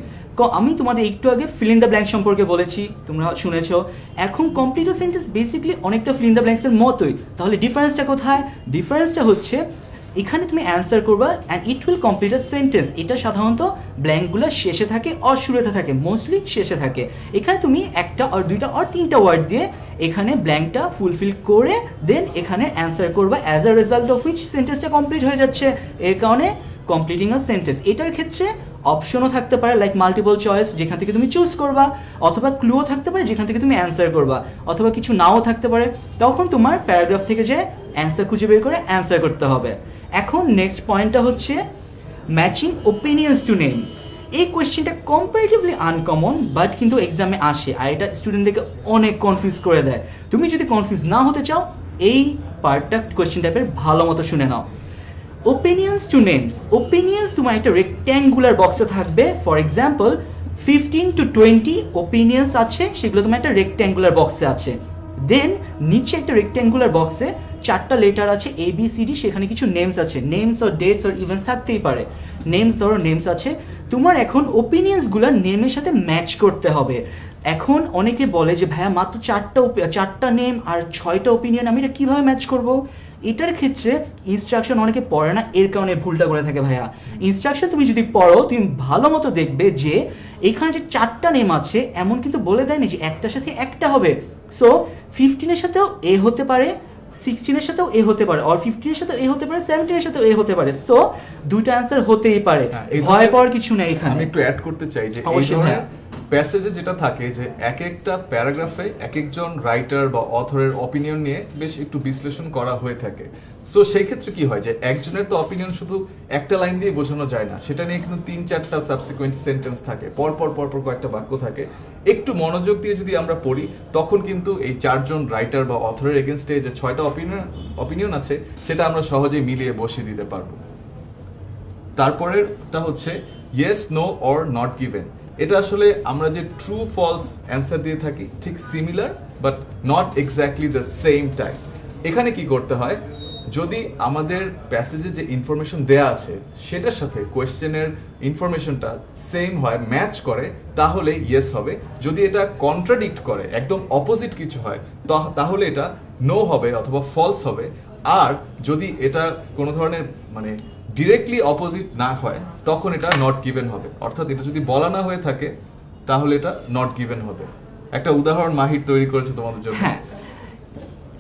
আমি তোমাদের একটু আগে ফিল ইন দ্য ব্ল্যাঙ্ক সম্পর্কে বলেছি, তোমরা শুনেছো। এখন কমপ্লিট আ সেন্টেন্স বেসিক্যালি অনেকটা ফিল ইন দ্য ব্ল্যাঙ্কস এর মতোই। তাহলে ডিফারেন্সটা কোথায়? ডিফারেন্সটা হচ্ছে এখানে তুমি অ্যান্সার করবা and it will complete a sentence. এটা সাধারণত ব্ল্যাঙ্কগুলো শেষে থাকে অর শুরুতে থাকে, মোস্টলি শেষে থাকে। এখানে তুমি একটা অর দুইটা অর তিনটা ওয়ার্ড দিয়ে এখানে ব্ল্যাঙ্কটা ফুলফিল করে দেন এখানে অ্যান্সার করবা, as a result of which সেন্টেন্সটা কমপ্লিট হয়ে যাচ্ছে। এর কারণে কমপ্লিটিং আ সেন্টেন্স। এটার ক্ষেত্রে অপশনও থাকতে পারে, লাইক মাল্টিপল চয়েস, যেখান থেকে তুমি চুজ করবা, অথবা ক্লুও থাকতে পারে যেখান থেকে তুমি অ্যান্সার করবা, অথবা কিছু নাও থাকতে পারে। তখন তোমার প্যারাগ্রাফ থেকে যে অ্যান্সার খুঁজে বের করে অ্যান্সার করতে হবে। এখন নেক্সট পয়েন্টটা হচ্ছে ম্যাচিং ওপিনিয়ন্স টু নেমস। এই কোয়েশ্চেনটা কম্পারেটিভলি আনকমন, বাট কিন্তু এক্সামে আসে, আর এটা স্টুডেন্টদেরকে অনেক কনফিউজ করে দেয়। তুমি যদি কনফিউজ না হতে চাও, এই পার্টটা কোয়েশ্চেন টাইপের ভালো মতো শুনে নাও। Opinions to names. ওপিনিয়ন্স তোমার একটা রেক্ট্যাঙ্গুলার বক্সে থাকবে। ফর এক্সাম্পল 15 to 20 ওপিনিয়ন্স আছে, সেগুলো তোমার একটা রেক্ট্যাঙ্গুলার বক্সে আছে। দেন নিচে একটা রেক্ট্যাঙ্গুলার বক্সে 4টা লেটার আছে ABCD, সেখানে কিছু নেমস আছে, names or dates or events থাকতেই পারে। নেমস ধরো নেমস আছে, তোমার এখন ওপিনিয়ন্সগুলো নেমের সাথে ম্যাচ করতে হবে। এখন অনেকে বলে যে ভাইয়া মাত্র 4টা নেম আর 6টা ওপিনিয়ন, আমি এটা কিভাবে ম্যাচ করব? এটার ক্ষেত্রে ইনস্ট্রাকশন অনেকে পড়ে না, এর কারণে ভুলটা করে থাকে ভাইয়া। ইনস্ট্রাকশন তুমি যদি পড়ো, তুমি ভালো মতো দেখবে যে এখানে যে 4টা নেম আছে এমন কিন্তু বলে দেয়নি যে একটার সাথে একটা হবে। সো 15 এর সাথেও এ হতে পারে, 16 এর সাথেও এ হতে পারে, আর 15 এর সাথেও এ হতে পারে, 17 এর সাথেও এ হতে পারে। সো দুইটা অ্যান্সার হতেই পারে, ভয় পাওয়ার কিছু নেই এখানে। আমি একটু অ্যাড করতে চাই যে এই ধরনের প্যাসেজে যেটা থাকে যে এক একটা প্যারাগ্রাফে এক একজন রাইটার বা অথরের অপিনিয়ন নিয়ে বেশ একটু বিশ্লেষণ করা হয়ে থাকে। সো সেই ক্ষেত্রে কি হয় যে একজনের তো অপিনিয়ন শুধু একটা লাইন দিয়ে বোঝানো যায় না, সেটা নিয়ে কিন্তু 3-4টা সাবসিকুয়েন্ট সেন্টেন্স থাকে, পরপর কয়েকটা বাক্য থাকে। একটু মনোযোগ দিয়ে যদি আমরা পড়ি, তখন কিন্তু এই 4জন রাইটার বা অথরের এগেনস্টে যে 6টা অপিনিয়ন আছে সেটা আমরা সহজেই মিলিয়ে বসিয়ে দিতে পারবো। তারপরেরটা হচ্ছে yes, no or not given. এটা আসলে আমরা যে ট্রু ফলস অ্যান্সার দিয়ে থাকি ঠিক similar, but not exactly the same type. এখানে কি করতে হয়, যদি আমাদের প্যাসেজে যে ইনফরমেশন দেয়া আছে সেটার সাথে কোয়েশ্চেনের ইনফরমেশনটা সেম হয়, ম্যাচ করে, তাহলে ইয়েস হবে। যদি এটা কন্ট্রাডিক্ট করে, একদম অপোজিট কিছু হয়, তাহলে এটা নো হবে অথবা ফলস হবে। আর যদি এটা কোনো ধরনের মানে ডিরেক্টলি অপোজিট না হয়, তখন এটা নট গিভেন হবে। অর্থাৎ এটা যদি বলা না হয়ে থাকে তাহলে এটা নট গিভেন হবে। একটা উদাহরণ মাহির তৈরি করেছে তোমাদের জন্য। হ্যাঁ,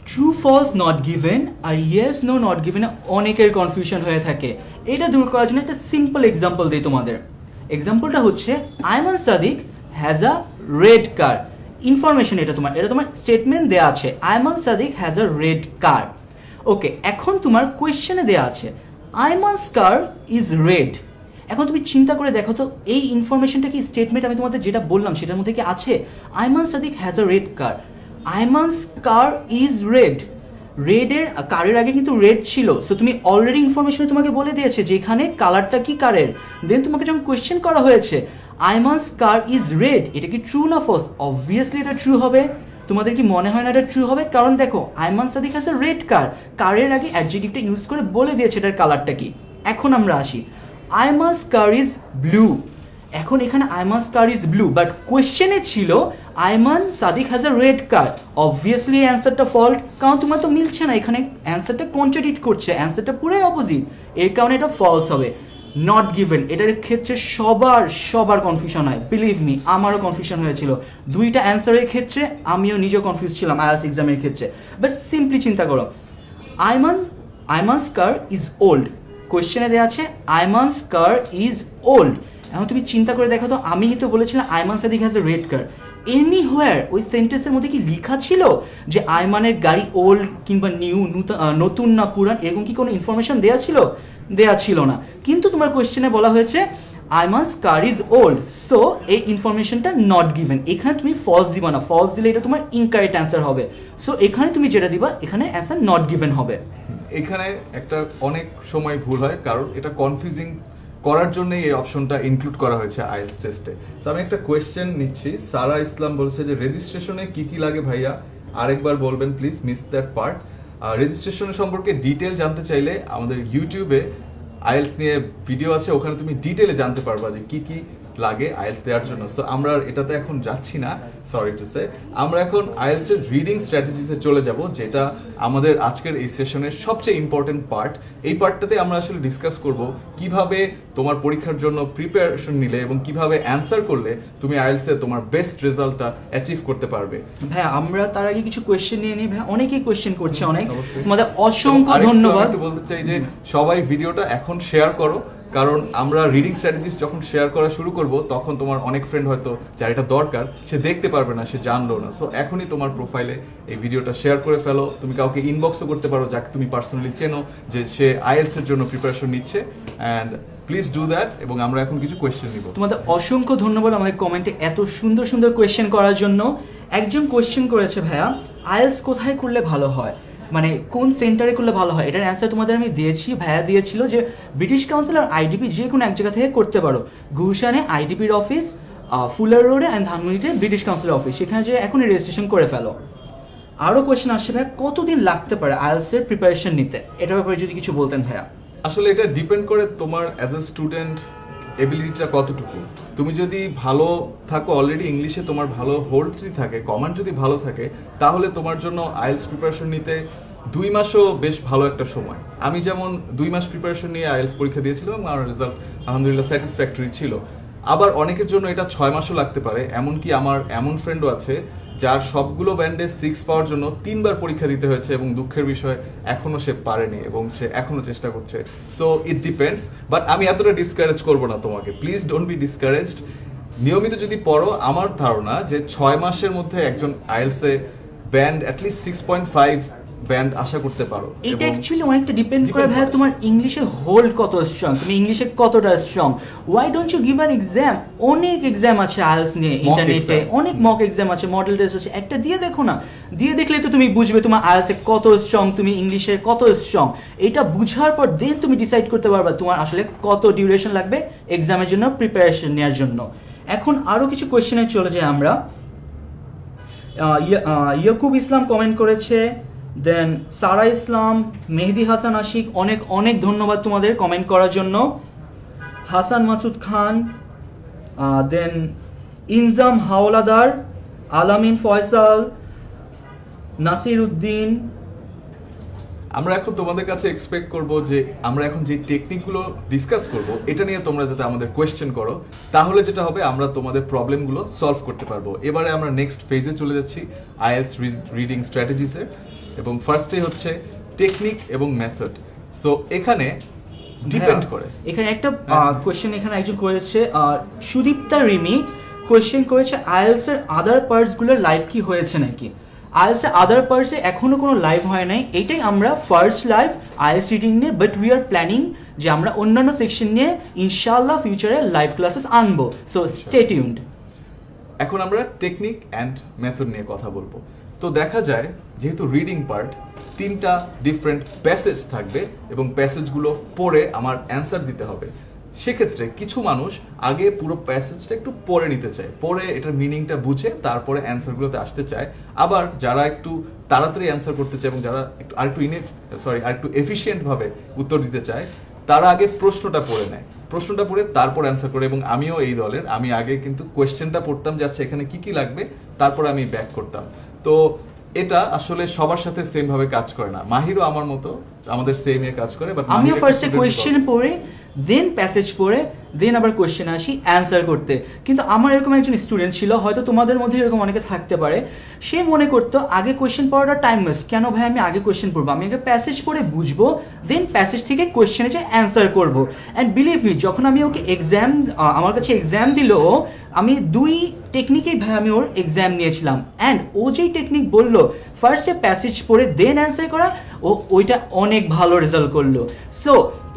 ট্রু ফলস নট গিভেন আর ইয়েস নো নট গিভেন অনেকের কনফিউশন হয়ে থাকে। এটা দূর করার জন্য একটা সিম্পল এক্সাম্পল দিই তোমাদের। এক্সাম্পলটা হচ্ছে Ayman Sadiq has a red car. Information এটা তোমার স্টেটমেন্ট দেয়া আছে, Ayman Sadiq has a red car. Okay, এখন তোমার কোয়েশ্চেনে দেয়া আছে আয়মানস কার ইজ রেড। এখন তুমি চিন্তা করে দেখো তো এই ইনফরমেশনটা কি স্টেটমেন্ট আমি তোমাদের যেটা বললাম সেটার মধ্যে কি আছে? Aiman Sadiq has a red car, Aiman's car is red. রেডের কারের আগে কিন্তু রেড ছিল, সো তুমি অলরেডি ইনফরমেশন তোমাকে বলে দিয়েছে যে এখানে কালারটা কি কারের। দেন তোমাকে যখন কোয়েশ্চেন করা হয়েছে আইমানস কার ইজ রেড, এটা কি ট্রু না ফলস? অবভিয়াসলি এটা ট্রু হবে। তোমাদের কি মনে হয় না এটা ট্রু হবে? কারণ দেখো Ayman Sadiq has a red car, কারের আগে অ্যাডজেক্টিভটা ইউজ করে বলে দিয়েছে এটার কালারটা কি। এখন আমরা আসি, আইমানস কার ইজ ব্লু। এখন এখানে Ayman's car is blue, but কোয়েশ্চেনে ছিল Ayman Sadiq has a red car. Obviously অ্যান্সারটা ফল্ট, কারণ তোমার তো মিলছে না, এখানে অ্যান্সারটা কন্ট্রাডিক্ট করছে, অ্যান্সারটা পুরোই অপোজিট, এর কারণে এটা ফলস হবে। নট গিভেন, এটার ক্ষেত্রে সবার কনফিউশন হয়, বিলিভ মি, আমারও কনফিউশন হয়েছিল দুইটা অ্যান্সারের ক্ষেত্রে, আমিও নিজেও কনফিউজ ছিলাম আইএলটিএস এক্সামের ক্ষেত্রে। বাট সিম্পলি চিন্তা করো, আইমানস কার ইজ ওল্ড, কোয়েশ্চেনে দেওয়া আছে আইমানস কার ইজ ওল্ড। এখন তুমি চিন্তা করে দেখো তো, আমি তো বলেছিলাম Ayman Sadiq has a red car, anywhere ওই সেন্টেন্সের মধ্যে কি লেখা ছিল যে আইমানের গাড়ি ওল্ড কিংবা নিউ, নতুন না পুরান, এরকম কি কোনো ইনফরমেশন দেওয়া ছিল? দেওয়া ছিল না। কিন্তু তোমার কোয়েশ্চেনে বলা হয়েছে আইমানস কার ইজ ওল্ড, সো এই ইনফরমেশনটা নট গিভেন। এখানে তুমি ফলস দিবা না, ফলস দিলে এটা তোমার ইনকারেক্ট অ্যান্সার হবে। সো এখানে তুমি যেটা দিবা, এখানে অ্যান্সার নট গিভেন হবে। এখানে একটা অনেক সময় ভুল হয়, কারণ এটা কনফিউজিং করার জন্যই এই অপশনটা ইনক্লুড করা হয়েছে আইএলটিএস টেস্টে। তো আমি একটা কোয়েশ্চেন নিচ্ছি, সারা ইসলাম বলছে যে রেজিস্ট্রেশনে কি কি লাগে ভাইয়া, আরেকবার বলবেন প্লিজ, মিস দ্যাট পার্ট। রেজিস্ট্রেশনের সম্পর্কে ডিটেল জানতে চাইলে আমাদের ইউটিউবে আইএলটিএস নিয়ে ভিডিও আছে, ওখানে তুমি ডিটেলে জানতে পারবা যে কি কি লাগে আইএলটিএস দেওয়ার জন্য। সো আমরা এটাতে এখন যাচ্ছি না, সরি টু সে। আমরা এখন আইএলটিএস এর রিডিং স্ট্র্যাটেজিসে চলে যাব, যেটা আমাদের আজকের এই সেশনের সবচেয়ে ইম্পর্টেন্ট পার্ট। এই পার্টটাতে আমরা আসলে ডিসকাস করব কিভাবে তোমার পরীক্ষার জন্য প্রিপারেশন নিলে এবং কিভাবে অ্যান্সার করলে তুমি আইএলটিএস এ তোমার বেস্ট রেজাল্টটা অ্যাচিভ করতে পারবে। ভাই আমরা তার আগে কিছু কোয়েশ্চেন নিয়ে নিই। ভাই অনেকেই কোয়েশ্চেন করছে, অনেক, আমাদের অসংখ্য ধন্যবাদ। বলতে চাই যে সবাই ভিডিওটা এখন শেয়ার করো, কারণ আমরা রিডিং স্ট্র্যাটেজিস যখন শেয়ার করা শুরু করব তখন তোমার অনেক ফ্রেন্ড হয়তো যার এটা দরকার সে দেখতে পারবে না, সে জানলো না। সো এখনই তোমার প্রোফাইলে এই ভিডিওটা শেয়ার করে ফেলো। তুমি কাউকে ইনবক্সও করতে পারো যাকে তুমি পার্সোনালি চেনো যে সে আইএলটিএস এর জন্য প্রিপারেশন নিচ্ছে, অ্যান্ড প্লিজ ডু দ্যাট। এবং আমরা এখন কিছু কোয়েশ্চেন নিব। তোমাদের অসংখ্য ধন্যবাদ আমাদের কমেন্টে এত সুন্দর সুন্দর কোয়েশ্চেন করার জন্য। একজন কোয়েশ্চেন করেছে ভাইয়া আইএলটিএস কোথায় করলে ভালো হয়, মানে কোন সেন্টারে করলে ভালো হয়। এটার অ্যান্সার তোমাদের আমি দিয়েছি, ভাইয়া দিয়েছিল যে ব্রিটিশ কাউন্সিল আর আইডিপি যে কোনো এক জায়গা থেকে করতে পারো। গুলশানে আইডিপির অফিস, ফুলার রোডে অ্যান্ড ধানমন্ডিতে ব্রিটিশ কাউন্সিলের অফিস, সেখানে যে এখনই রেজিস্ট্রেশন করে ফেলো। আরও কোয়েশ্চেন আসছে ভাইয়া, কতদিন লাগতে পারে আইএলটিএস এর প্রিপারেশন নিতে, এটার ব্যাপারে যদি কিছু বলতেন ভাইয়া। আসলে এটা ডিপেন্ড করে তোমার অ্যাজ এ স্টুডেন্ট এবিলিটিটা কতটুকু। তুমি যদি ভালো থাকো অলরেডি, ইংলিশে তোমার ভালো হোল্ড যদি থাকে, কমান্ড যদি ভালো থাকে, তাহলে তোমার জন্য আইএলটিএস প্রিপারেশন নিতে 2 মাসও বেশ ভালো একটা সময়। আমি যেমন 2 মাস প্রিপারেশন নিয়ে আইএলটিএস পরীক্ষা দিয়েছিলাম, আমার রেজাল্ট আলহামদুলিল্লাহ স্যাটিসফ্যাক্টরি ছিল। আবার অনেকের জন্য এটা 6 মাসও লাগতে পারে। এমনকি আমার এমন ফ্রেন্ডও আছে যার সবগুলো ব্যান্ডে 6 পাওয়ার জন্য 3 বার পরীক্ষা দিতে হয়েছে, এবং দুঃখের বিষয় এখনো সে পারেনি এবং সে এখনো চেষ্টা করছে। সো ইট ডিপেন্ডস, বাট আমি এতটা ডিসকারেজ করবো না তোমাকে, প্লিজ ডোন্ট বি ডিসকারেজড। নিয়মিত যদি পড়ো, আমার ধারণা যে 6 মাসের মধ্যে একজন IELTS a band at least 6.5 band আশা করতে পারো। এটা অ্যাকচুয়ালি অনেকটা ডিপেন্ড করে ভাই তোমার ইংলিশের হোল্ড কত স্ট্রং, তুমি ইংলিশে কতটা strong. Why don't you give an exam? অনেক এক্সাম আছে আইএলটিএস নিয়ে, ইন্টারনেটে অনেক মক এক্সাম আছে, মডেল টেস্ট আছে, একটা দিয়ে দেখো না। দিয়ে দেখলে তো তুমি বুঝবে তোমার আইএলটিএস এ কত স্ট্রং, তুমি ইংলিশের কত স্ট্রং। এটা বুঝার পর দেন তুমি ডিসাইড করতে পারবা তোমার আসলে কত ডিউরেশন লাগবে এক্সামের জন্য প্রিপারেশন নেওয়ার জন্য। এখন আরো কিছু কোয়েশ্চেনে চলে যাই আমরা। ইয়াকুব ইসলাম কমেন্ট করেছে, দেন সারা ইসলাম, মেহেদি হাসান আশিক, অনেক অনেক ধন্যবাদ তোমাদের কমেন্ট করার জন্য। হাসান মাসুদ খান, দেন ইনজাম হাওলাদার, আলামিন ফয়সাল, নাসির উদ্দিন। আমরা এখন তোমাদের কাছে এক্সপেক্ট করব যে আমরা এখন যে টেকনিকগুলো ডিসকাস করব এটা নিয়ে তোমরা যাতে আমাদের কোয়েশ্চেন করো, তাহলে যেটা হবে আমরা তোমাদের প্রবলেমগুলো সলভ করতে পারবো। এবারে আমরা নেক্সট ফেজে চলে যাচ্ছি আইএলটিএস রিডিং স্ট্র্যাটেজিসে, এবং ফার্স্টে হচ্ছে টেকনিক এবং মেথড। সো এখানে ডিপেন্ড করে, এখানে একটা কোয়েশ্চেন এখানে একজন করেছে, সুদীপ্তা রিমি কোয়েশ্চেন করেছে আইএলটিএস এর আদার পার্টস গুলোর লাইভ কি হয়েছে নাকি। আইএলটিএস এর আদার পার্টসে এখনো কোনো লাইভ হয় নাই, এটাই আমরা ফার্স্ট লাইভ আইএলটিএস রিডিং নিয়ে, বাট উই আর প্ল্যানিং যে আমরা অন্যান্য সেকশন নিয়ে ইনশাআল্লাহ ফিউচারে লাইভ ক্লাসেস আনবো। So stay tuned. এখন আমরা টেকনিক অ্যান্ড মেথড নিয়ে কথা বলবো। তো দেখা যায় যেহেতু রিডিং পার্ট 3টা ডিফারেন্ট প্যাসেজ থাকবে এবং প্যাসেজগুলো পড়ে আমার অ্যান্সার দিতে হবে, সেক্ষেত্রে কিছু মানুষ আগে পুরো প্যাসেজটা একটু পড়ে নিতে চায়, পড়ে এটার মিনিংটা বুঝে তারপরে অ্যান্সারগুলোতে আসতে চায়। আবার যারা একটু তাড়াতাড়ি অ্যান্সার করতে চায় এবং যারা আরেকটু এফিশিয়েন্ট ভাবে উত্তর দিতে চায়, তারা আগে প্রশ্নটা পড়ে নেয়, প্রশ্নটা পড়ে তারপর অ্যান্সার করে। এবং আমিও এই দলের, আমি আগে কিন্তু কোয়েশ্চেনটা পড়তাম যে আচ্ছা এখানে কি কি লাগবে, তারপরে আমি ব্যাক করতাম। তো এটা আসলে সবার সাথে সেম ভাবে কাজ করে না। মাহিরও আমার মতো আমাদের সেম এ কাজ করে, বাট আমিও ফার্স্টে কোয়েশ্চেন পড়ে দেন প্যাসেজ পড়ে দেন আবার কোয়েশ্চেন আসি অ্যান্সার করতে। কিন্তু আমার এরকম একজন স্টুডেন্ট ছিল, হয়তো তোমাদের মধ্যে এরকম অনেকে থাকতে পারে, সে মনে করতো আগে কোয়েশ্চেন পড়াটা টাইম ওয়েস্ট। কেন ভাই আমি আগে কোয়েশ্চেন পড়বো, আমি আগে প্যাসেজ পড়ে বুঝবো, দেন প্যাসেজ থেকে কোয়েশ্চেনে যে অ্যান্সার করবো। অ্যান্ড বিলিভ মি, যখন আমি ওকে আমার কাছে এক্সাম দিল, আমি 2 টেকনিকেই ভাই আমি ওর এক্সাম নিয়েছিলাম। অ্যান্ড ও যেই টেকনিক বললো ফার্স্টে প্যাসেজ পড়ে দেন অ্যান্সার করা, ওইটা অনেক ভালো রেজাল্ট করলো। So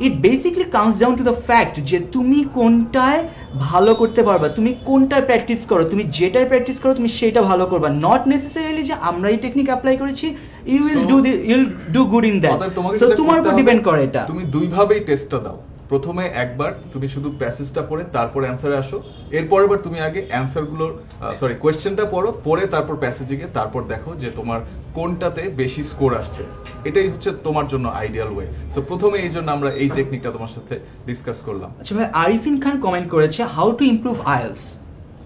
it basically comes down to the fact যে তুমি কোনটায় ভালো করতে পারবা, তুমি কোনটায় প্র্যাকটিস করো, তুমি যেটায় প্র্যাকটিস করো তুমি সেটা ভালো করবা। নট নেসেসারিলি যে আমরা এই টেকনিক অ্যাপ্লাই করেছি you'll do good in that. So তোমার উপর ডিপেন্ড করে এটা। তুমি 2 ভাবেই টেস্টটা দাও। প্রথমে একবার তুমি শুধু প্যাসেজটা পড়ে তারপর অ্যান্সারে আসো, এরপর এবার তুমি আগে কোয়েশ্চেনটা পড়ো, পড়ে তারপর প্যাসেজে গিয়ে তারপর দেখো যে তোমার কোনটাতে বেশি স্কোর আসছে। এটাই হচ্ছে তোমার জন্য আইডিয়াল ওয়ে। সো প্রথমে এই জন্য আমরা এই টেকনিকটা তোমার সাথে ডিসকাস করলাম। আচ্ছা ভাই, আরিফিন খান কমেন্ট করেছে হাউ টু ইমপ্রুভ আইএলটিএস।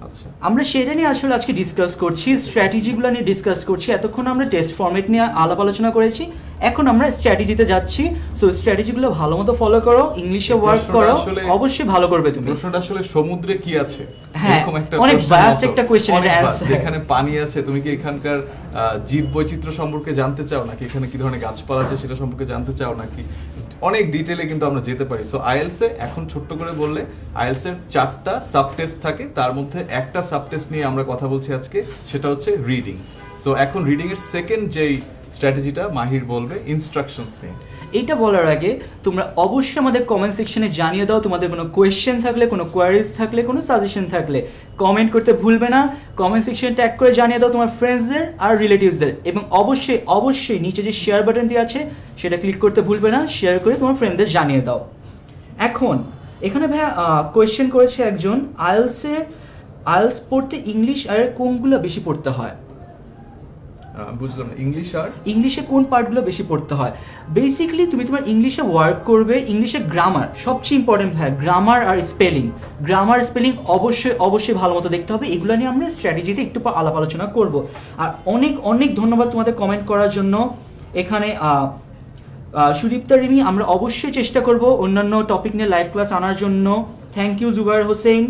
আচ্ছা, আমরা সেটা নিয়ে আসলে আজকে ডিসকাস করছি, স্ট্র্যাটেজিগুলো নিয়ে ডিসকাস করছি। এতক্ষণ আমরা টেস্ট ফরম্যাট নিয়ে আলাপ আলোচনা করেছি, এখন আমরা স্ট্র্যাটেজিতে যাচ্ছি। সো স্ট্র্যাটেজিগুলো ভালো মতো ফলো করো, ইংলিশে ওয়ার্ক করো, অবশ্যই ভালো করবে তুমি। প্রশ্নটা আসলে সমুদ্রে কি আছে, এরকম একটা অনেক ভাস্ট একটা কোশ্চেন, এর অ্যানসার যেখানে পানি আছে, তুমি কি এখানকার জীব বৈচিত্র্য সম্পর্কে জানতে চাও, নাকি এখানে কি ধরনের গাছপালা আছে সেটা সম্পর্কে জানতে চাও, নাকি অনেক ডিটেইলে কিন্তু আমরা যেতে পারি। সো আইএলটিএস এ এখন ছোট্ট করে বললে আইএলটিএস এর 4টা সাব টেস্ট থাকে, তার মধ্যে একটা সাব টেস্ট নিয়ে আমরা কথা বলছি আজকে, সেটা হচ্ছে রিডিং। সো এখন রিডিং এর সেকেন্ড যেই স্ট্র্যাটেজিটা মাহির বলবে, ইনস্ট্রাকশনস নিয়ে। এইটা বলার আগে তোমরা অবশ্যই আমাদের কমেন্ট সেকশনে জানিয়ে দাও তোমাদের কোনো কোয়েশ্চেন থাকলে, কোনো কোয়ারিজ থাকলে, কোনো সাজেশন থাকলে কমেন্ট করতে ভুলবে না। কমেন্ট সেকশনে ট্যাগ করে জানিয়ে দাও তোমার ফ্রেন্ডসদের আর রিলেটিভসদের, এবং অবশ্যই নিচে যে শেয়ার বাটন দিয়ে আছে সেটা ক্লিক করতে ভুলবে না, শেয়ার করে তোমার ফ্রেন্ডদের জানিয়ে দাও। এখন এখানে ভাইয়া কোয়েশ্চেন করেছে একজন, আইএলটিএস পড়তে ইংলিশ আর কোনগুলো বেশি পড়তে হয়? বুঝলাম না, ইংলিশে কোন পার্টগুলো বেশি পড়তে হয়? বেসিক্যালি তুমি তোমার ইংলিশে ওয়ার্ক করবে, ইংলিশে গ্রামার সবচেয়ে ইম্পর্টেন্ট ভাই, গ্রামার আর স্পেলিং অবশ্যই ভালো মতো দেখতে হবে। এগুলো নিয়ে আমরা স্ট্র্যাটেজিতে একটু আলাপ আলোচনা করব। আর অনেক ধন্যবাদ তোমাদের কমেন্ট করার জন্য। এখানে সুদীপ্তা রিমি, আমরা অবশ্যই চেষ্টা করব অন্যান্য টপিক নিয়ে লাইভ ক্লাস আনার জন্য। থ্যাংক ইউ জুবায়ের হোসেন,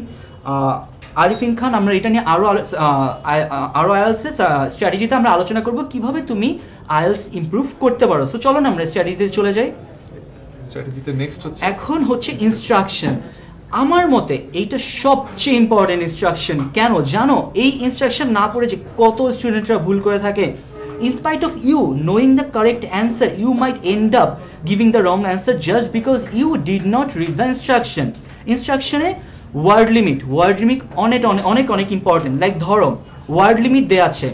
আরিফিন খান। আমরা এটা নিয়ে আরো আইএলটিএস স্ট্র্যাটেজিতে আমরা আলোচনা করব কিভাবে তুমি আইএলটিএস ইমপ্রুভ করতে পারো। সো চলো না আমরা স্ট্র্যাটেজিতে চলে যাই। স্ট্র্যাটেজিতে নেক্সট হচ্ছে এখন হচ্ছে ইনস্ট্রাকশন। আমার মতে এইটা সবচেয়ে ইম্পর্টেন্ট ইনস্ট্রাকশন। কেন জানো? এই ইনস্ট্রাকশন না পড়ে যে কত স্টুডেন্টরা ভুল করে থাকে। In spite of you knowing the correct answer, you might end up giving the wrong answer just because you did not read the instruction. Instruction word limit অনেক ইম্পর্টেন্ট। লাইক ধরো ওয়ার্ড লিমিট দেয়া আছে,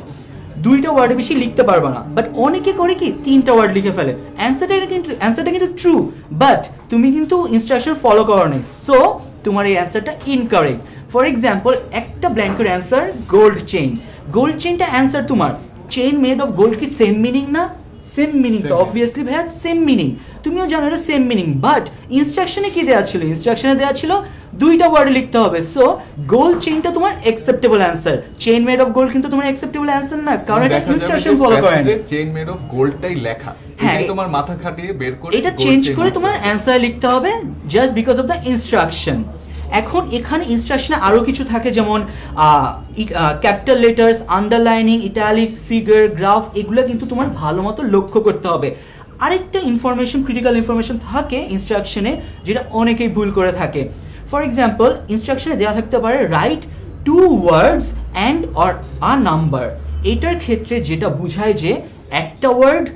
2টা ওয়ার্ডে বেশি লিখতে পারবে না, বাট অনেকে করে কি 3টা ওয়ার্ড লিখে ফেলে। অ্যান্সারটা কিন্তু ট্রু, বাট তুমি কিন্তু ইনস্ট্রাকশন ফলো করো নাই, সো তোমার এই অ্যান্সারটা ইনকারেক্ট। ফর এক্সাম্পল, একটা ব্ল্যাঙ্কের অ্যান্সার গোল্ড চেইনটা অ্যান্সার তোমার। চেইন মেড অফ গোল্ড কি সেম মিনিং না? সেম মিনিং তো অবভিয়াসলি ভাইয়া সেম মিনিং, তুমিও জানো এটা সেম মিনিং। বাট ইনস্ট্রাকশনে কি দেওয়া ছিল? ইনস্ট্রাকশনে দেওয়া ছিল 2টা ওয়ার্ডে লিখতে হবে। সো গোল্ড চেইনটা তোমার acceptable answer, chain made of gold কিন্তু তোমার অ্যাকসেপ্টেবল অ্যান্সার না, কারণ এটা ইনস্ট্রাকশন ফলো করে না। চেইন মেড অফ গোল্ডটাই লেখা, হ্যাঁ তোমার মাথা খাটিয়ে বের করে এটা চেঞ্জ করে তোমার অ্যান্সার লিখতে হবে just because of the instruction. এখন এখানে ইনস্ট্রাকশনে আরো কিছু থাকে, যেমন capital letters, underlining, italics, figure, graph, এগুলো কিন্তু তোমার ভালো মতো লক্ষ্য করতে হবে। আরেকটা ক্রিটিক্যাল ইনফরমেশন থাকে ইনস্ট্রাকশনে, যেটা অনেকেই ভুল করে থাকে। ফর এক্সাম্পল, ইনস্ট্রাকশনে দেওয়া থাকতে পারে right 2 words and or a number। এটার ক্ষেত্রে যেটা বোঝায় যে একটা ওয়ার্ড